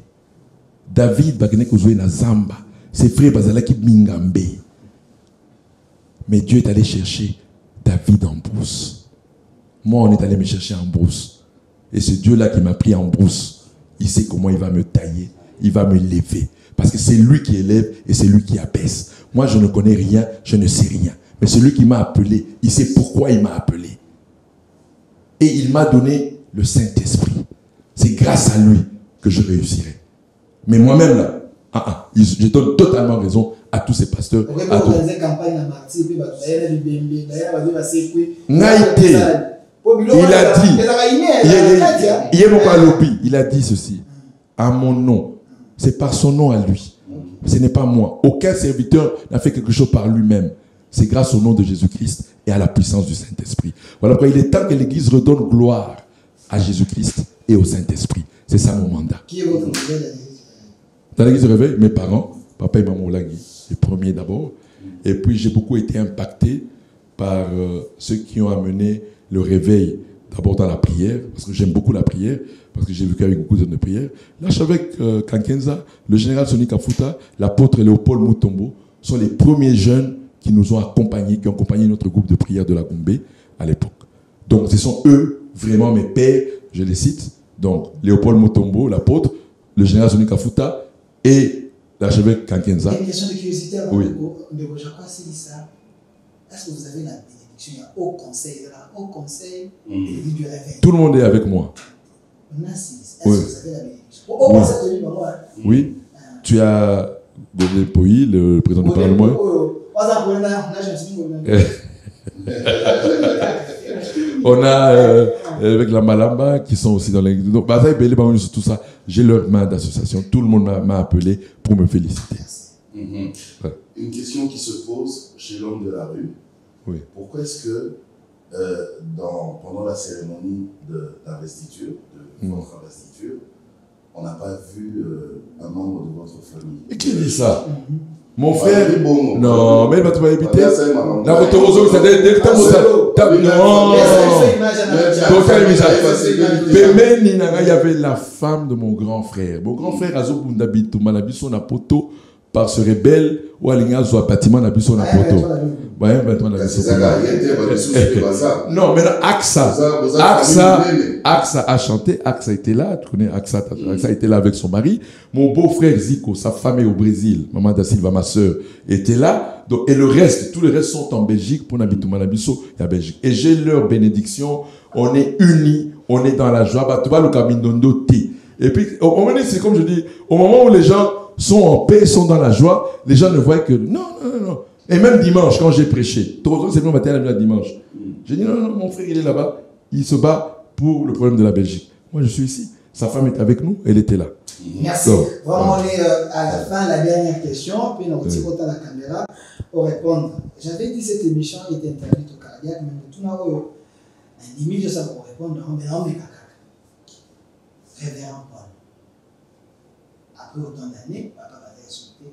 David bagene kozwe na zamba. Ses frères bazalaki mingambe. Mais Dieu est allé chercher David en brousse. Moi, on est allé me chercher en brousse. Et c'est Dieu-là qui m'a pris en brousse. Il sait comment il va me tailler. Il va me lever. Parce que c'est lui qui élève et c'est lui qui abaisse. Moi, je ne connais rien, je ne sais rien. Mais celui qui m'a appelé, il sait pourquoi il m'a appelé. Et il m'a donné le Saint-Esprit. C'est grâce à lui que je réussirai. Mais moi-même, là, je donne totalement raison à tous ces pasteurs. Il a dit ceci. À mon nom. C'est par son nom à lui. Ce n'est pas moi. Aucun serviteur n'a fait quelque chose par lui-même. C'est grâce au nom de Jésus-Christ et à la puissance du Saint-Esprit. Voilà pourquoi il est temps que l'Église redonne gloire à Jésus-Christ et au Saint-Esprit. C'est ça mon mandat. Qui est votre dans l'église de réveil, mes parents, papa et maman Olagui, les premiers d'abord. Et puis j'ai beaucoup été impacté par ceux qui ont amené le réveil d'abord dans la prière, parce que j'aime beaucoup la prière, parce que j'ai vécu avec beaucoup de prières. L'archevêque Kankenza, le général Sonny Kafuta, l'apôtre Léopold Mutombo sont les premiers jeunes qui nous ont accompagnés, qui ont accompagné notre groupe de prière de la Gombe à l'époque. Donc ce sont eux, vraiment mes pères, je les cite. Donc Léopold Mutombo, l'apôtre, le général Sonny Kafuta et l'archevêque Kankenza. Il y a une question de curiosité avant oui. de vous. Je crois que c'est ça. Est-ce que vous avez la bénédiction? Il y a au conseil, du réveil. Tout le monde est avec moi. Est-ce que vous avez la bénédiction? Au conseil de moi. Oui. Tu as Godé Poyi, le président du Parlement. On a avec la Malamba qui sont aussi dans l'église. Donc, tout ça, j'ai leur main d'association. Tout le monde m'a appelé pour me féliciter. Ouais. Une question qui se pose chez l'homme de la rue. Oui. Pourquoi est-ce que pendant la cérémonie d'investiture, de votre investiture, on n'a pas vu un membre de votre famille? Et qui dit ça? Mon frère? Non, mais il va te éviter. La Rotorozo, ça il y avait la femme de mon grand frère. Mon grand frère, Azobunda Bitouma, la biso na poto, par ce rebelle, ou Alinga Zoa bâtiment na biso na poto. Non, mais Axa a chanté, Axa était là, tu connais Axa était là avec son mari. Mon beau-frère Zico, sa femme est au Brésil, Maman da Silva, ma soeur, était là. Donc, et le reste, tous les restes sont en Belgique, pour Nabitou Manabiso, et à Belgique. Et j'ai leur bénédiction, on est unis, on est dans la joie, tu vas le Kamindondo T. Et puis, au moment, c'est comme je dis, au moment où les gens sont en paix, sont dans la joie, les gens ne voient que non. Et même dimanche, quand j'ai prêché, c'est le matin, la dimanche. J'ai dit non, mon frère, il est là-bas, il se bat pour le problème de la Belgique. Moi, je suis ici. Sa femme est avec nous, elle était là. Merci. Vraiment, on est à la fin, la dernière question, puis on tire autant la caméra pour répondre. J'avais dit cette émission était interdite au cardiaque, mais tout n'a pas eu un limite de ça pour répondre, mais on est caca. Révérend Paul. Après autant d'années, papa va insulter,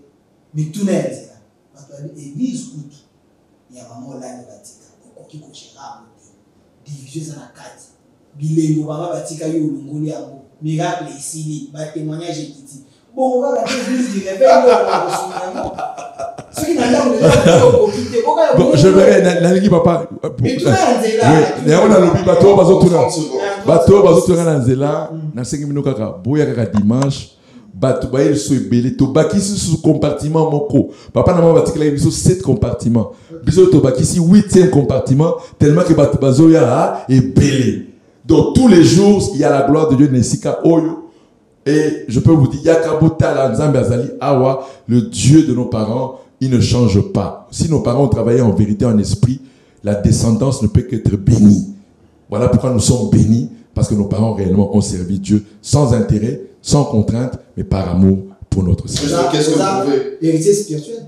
mais tout n'est pas là. Église coûte, il y a vraiment là le Vatican, au qui cochera, division dans la carte. Bilengo baba batika yo lungoli yango miracle ici ba témoignage ekiti bon on va la église du réveil ce qui n'a pas bon je verrai nalingi papa mais tout là oui on a lobi bato bazotuna na nzela na 5 minutes kaka boya kaka dimanche bato ba so ebele to bakisi sous compartiment moko papa na mama batika biso 7 compartiments biso to bakisi 8e compartiment tellement que bato bazoya ebele. Donc tous les jours, il y a la gloire de Dieu Nesika Oyo. Et je peux vous dire, Yakabota la Nzambe Azali Awa, le Dieu de nos parents, il ne change pas. Si nos parents ont travaillé en vérité, en esprit, la descendance ne peut qu'être bénie. Voilà pourquoi nous sommes bénis, parce que nos parents réellement ont servi Dieu sans intérêt, sans contrainte, mais par amour pour notre Seigneur. Qu'est-ce que vous pouvez? Héritier spirituel.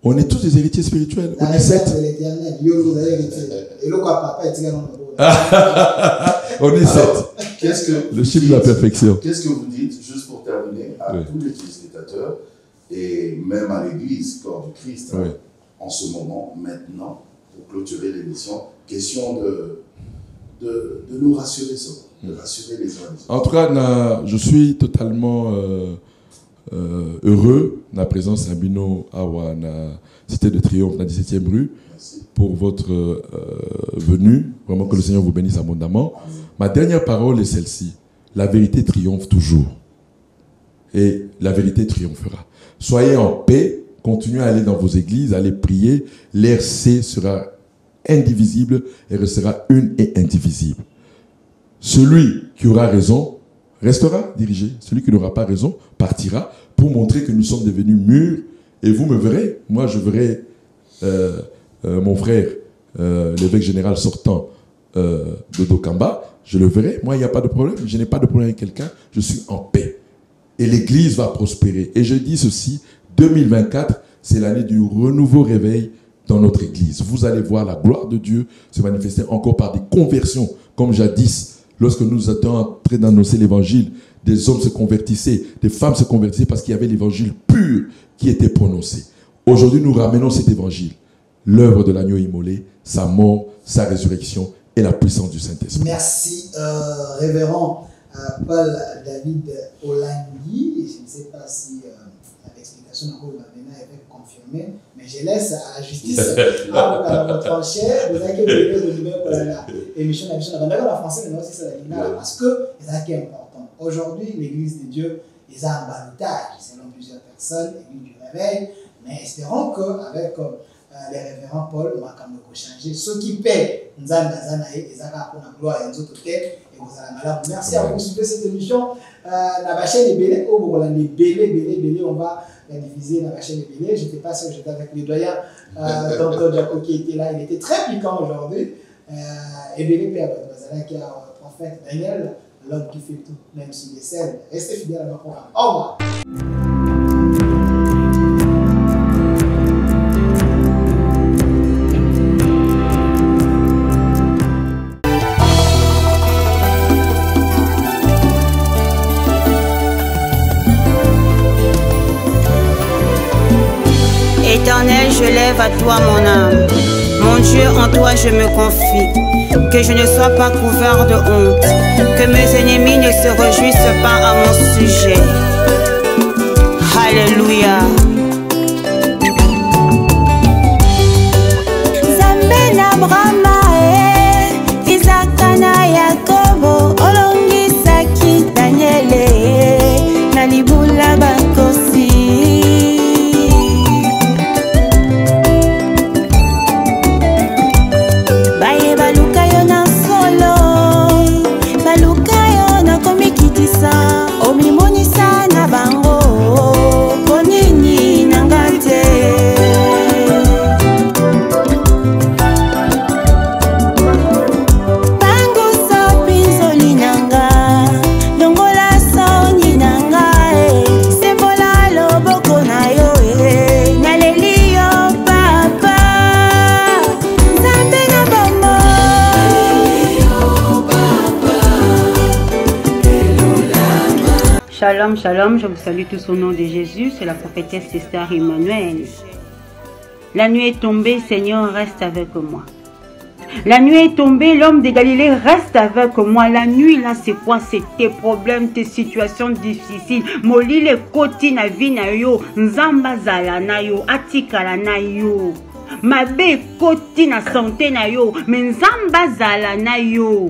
On est tous des héritiers spirituels. La réserve de l'éternel. Et le papa est on est 7. Le chiffre de la perfection. Qu'est-ce que vous dites, juste pour terminer, à tous les téléspectateurs et même à l'église, corps du Christ, en ce moment, maintenant, pour clôturer l'émission, question de nous rassurer de rassurer les uns les autres. En tout cas, je suis totalement heureux de la présence de Bino Awa, na Cité de Triomphe, la 17e rue. Merci pour votre venue. Vraiment que le Seigneur vous bénisse abondamment. Ma dernière parole est celle-ci. La vérité triomphe toujours. Et la vérité triomphera. Soyez en paix. Continuez à aller dans vos églises, à aller prier. L'RC sera indivisible et restera une et indivisible. Celui qui aura raison restera dirigé. Celui qui n'aura pas raison partira pour montrer que nous sommes devenus mûrs. Et vous me verrez. Moi, je verrai mon frère, l'évêque général sortant de Dokamba. Je le verrai. Moi, il n'y a pas de problème. Je n'ai pas de problème avec quelqu'un. Je suis en paix. Et l'Église va prospérer. Et je dis ceci, 2024, c'est l'année du renouveau réveil dans notre Église. Vous allez voir la gloire de Dieu se manifester encore par des conversions, comme jadis, lorsque nous étions en train d'annoncer l'Évangile, des hommes se convertissaient, des femmes se convertissaient parce qu'il y avait l'Évangile pur qui était prononcé. Aujourd'hui, nous ramenons cet Évangile, l'œuvre de l'agneau immolé, sa mort, sa résurrection et la puissance du Saint-Esprit. Merci, révérend Paul David Olangui. Je ne sais pas si l'explication de Mavena est confirmée, mais je laisse à la justice à votre trancher. Vous avez l'émission de la français, mais aussi c'est la parce que c'est important. Aujourd'hui, l'Église de Dieu est en balotage, selon plusieurs personnes, l'Église du réveil, mais espérons qu'avec les révérends Paul, on va quand même changer. Ceux qui paient, nous allons pour la gloire et nous autres et vous allez malade. Merci à vous de suivre cette émission. La chaîne est belle, on va la diffuser dans la chaîne est belle. Je n'étais pas sûr, j'étais avec les doyens. Tonton Jaco qui était là, il était très piquant aujourd'hui. Et belle Père, qui a prophète Daniel, l'homme qui fait tout, même sur les scènes. Restez fidèles à notre programme. Au revoir. Éternel, je lève à toi mon âme. Mon Dieu, en toi je me confie. Que je ne sois pas couvert de honte. Que mes ennemis ne se réjouissent pas à mon sujet. Alléluia. Zambena Brahma Isakana Yakobo Olongisaki Daniele Nalibula Bakosi. Shalom, shalom, je vous salue tous au nom de Jésus, c'est la prophétesse Esther Emmanuel. La nuit est tombée, Seigneur, reste avec moi. La nuit est tombée, l'homme de Galilée reste avec moi. La nuit, là, c'est quoi? C'est tes problèmes, tes situations difficiles. Moli le koti na vi na yo, nzamba zala na yo, atikala na yo. Mabe koti na santé na yo, mais nzamba zala na yo.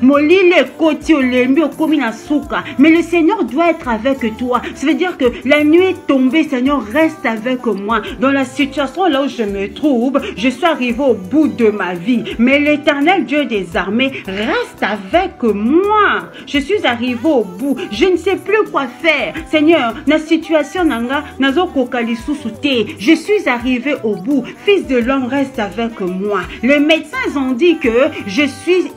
Molile koti olembi okomi na souka. Mais le Seigneur doit être avec toi. Ça veut dire que la nuit est tombée, Seigneur, reste avec moi. Dans la situation là où je me trouve, je suis arrivé au bout de ma vie. Mais l'Éternel Dieu des armées reste avec moi. Je suis arrivé au bout. Je ne sais plus quoi faire. Seigneur, la situation nanga nazo kokali sousouté. Je suis arrivé au bout. Fils de l'homme, reste avec moi. Les médecins ont dit que je suis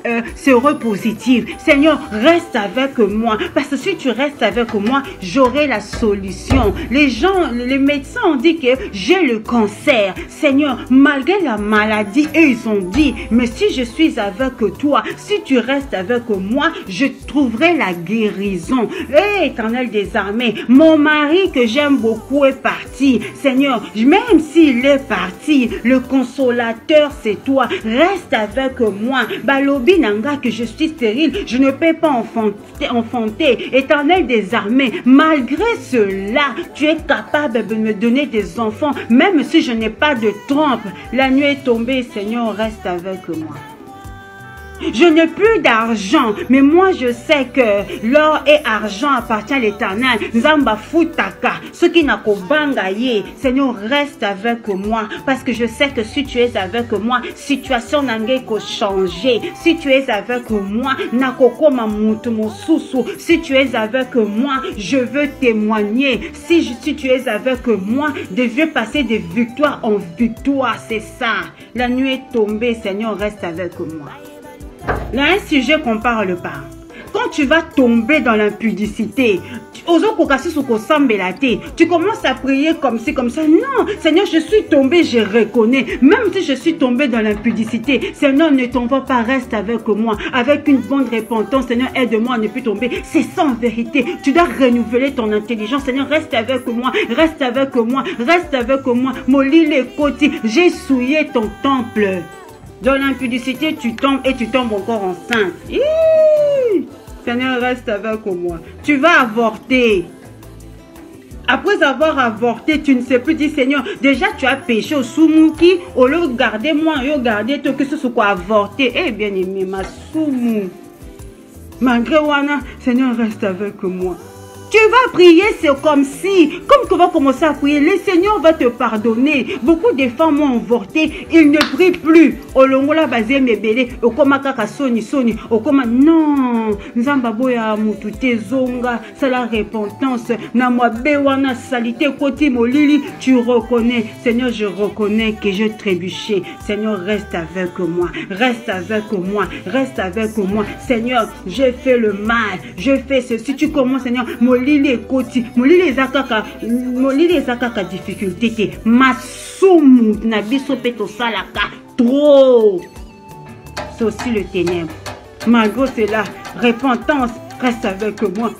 positive. Seigneur, reste avec moi. Parce que si tu restes avec moi, j'aurai la solution. Les médecins ont dit que j'ai le cancer. Seigneur, malgré la maladie, eux, ils ont dit, mais si je suis avec toi, si tu restes avec moi, je trouverai la guérison. Hé, Éternel des armées, mon mari que j'aime beaucoup est parti. Seigneur, même s'il est parti, le consolateur, c'est toi. Reste avec moi. Balobi nanga que je suis stérile, je ne peux pas enfanter. Éternel des armées, malgré cela, tu es capable de me donner des enfants, même si je n'ai pas de trompe. La nuit est tombée, Seigneur, reste avec moi. Je n'ai plus d'argent, mais moi je sais que l'or et argent appartient à l'Éternel. Nzamba futaka, ce qui n'a qu'au bangaye. Seigneur, reste avec moi, parce que je sais que si tu es avec moi, situation n'a qu'à changer. Si tu es avec moi, n'a qu'à mutu mosusu. Si tu es avec moi, je veux témoigner. Si tu es avec moi, je veux passer de victoire en victoire. C'est ça. La nuit est tombée, Seigneur, reste avec moi. Là, un sujet qu'on parle pas. Quand tu vas tomber dans l'impudicité, tu commences à prier comme ci, comme ça. Non, Seigneur, je suis tombé, je reconnais. Même si je suis tombé dans l'impudicité, Seigneur, ne t'en va pas, reste avec moi. Avec une bonne repentance, Seigneur, aide-moi à ne plus tomber. C'est ça en vérité. Tu dois renouveler ton intelligence. Seigneur, reste avec moi, reste avec moi, reste avec moi. Molile Koti, j'ai souillé ton temple. Dans l'impudicité, tu tombes et tu tombes encore enceinte. Seigneur, reste avec moi. Tu vas avorter. Après avoir avorté, tu ne sais plus dire Seigneur, déjà tu as péché au soumouki, au lieu de garder moi, au lieu de garder toi, que ce soit quoi avorté. Eh bien aimé, ma soumou. Malgré Wana, Seigneur, reste avec moi. Tu vas prier, c'est comme si, comme tu vas commencer à prier, le Seigneur va te pardonner. Beaucoup de femmes ont avorté, ils ne prient plus. Olongola bazé mebele, okoma kaka soni soni, okoma non, nzamba boya mutute zonga, c'est la repentance. Na moi bewana salité koti molili, tu reconnais, Seigneur, je reconnais que je trébuché. Seigneur, reste avec moi, reste avec moi, reste avec moi. Seigneur, j'ai fait le mal, je fais ceci. Tu commences, Seigneur, molili koti, molili zakaka difficulté te masumu na biso peto salaka trop. C'est aussi le ténèbre. Malgré cela, repentance, reste avec moi.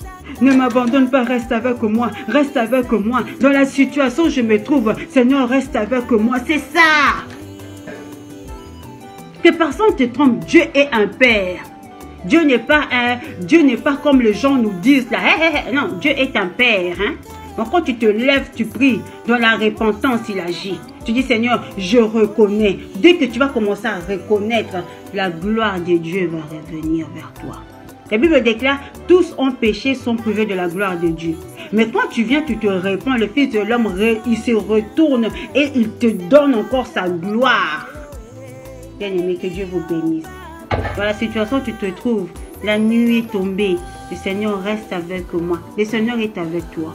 Ne m'abandonne pas, reste avec moi, reste avec moi. Dans la situation où je me trouve, Seigneur, reste avec moi. C'est ça. Que personne te trompe, Dieu est un Père. Dieu n'est pas comme les gens nous disent là. Non, Dieu est un Père. Hein? Donc quand tu te lèves, tu pries. Dans la repentance, il agit. Tu dis Seigneur, je reconnais. Dès que tu vas commencer à reconnaître, la gloire de Dieu va revenir vers toi. La Bible déclare, tous ont péché, sont privés de la gloire de Dieu. Mais quand tu viens, tu te répands, le Fils de l'homme, il se retourne et il te donne encore sa gloire. Bien aimé, que Dieu vous bénisse. Dans la situation où tu te trouves, la nuit est tombée. Le Seigneur reste avec moi. Le Seigneur est avec toi.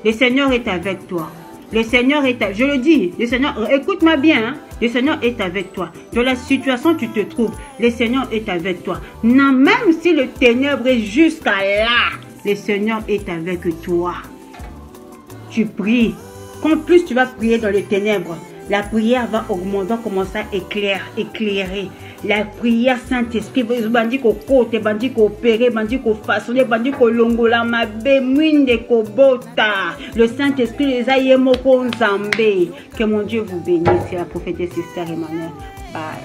Le Seigneur est avec toi. Le Seigneur est avec... Je le dis, le Seigneur, écoute-moi bien. Hein? Le Seigneur est avec toi. Dans la situation où tu te trouves, le Seigneur est avec toi. Non, même si le ténèbre est jusqu'à là, le Seigneur est avec toi. Tu pries. Quand plus tu vas prier dans les ténèbres, la prière va augmenter, va commencer à éclairer. La prière Saint-Esprit, bandi ko kote, bandi ko opérer, bandi ko façonner, bandi ko longola mabe, mwinde ko bota. Le Saint-Esprit les a yemoko nzambe. Que mon Dieu vous bénisse. C'est la prophétesse Sister Emmanuel. Bye.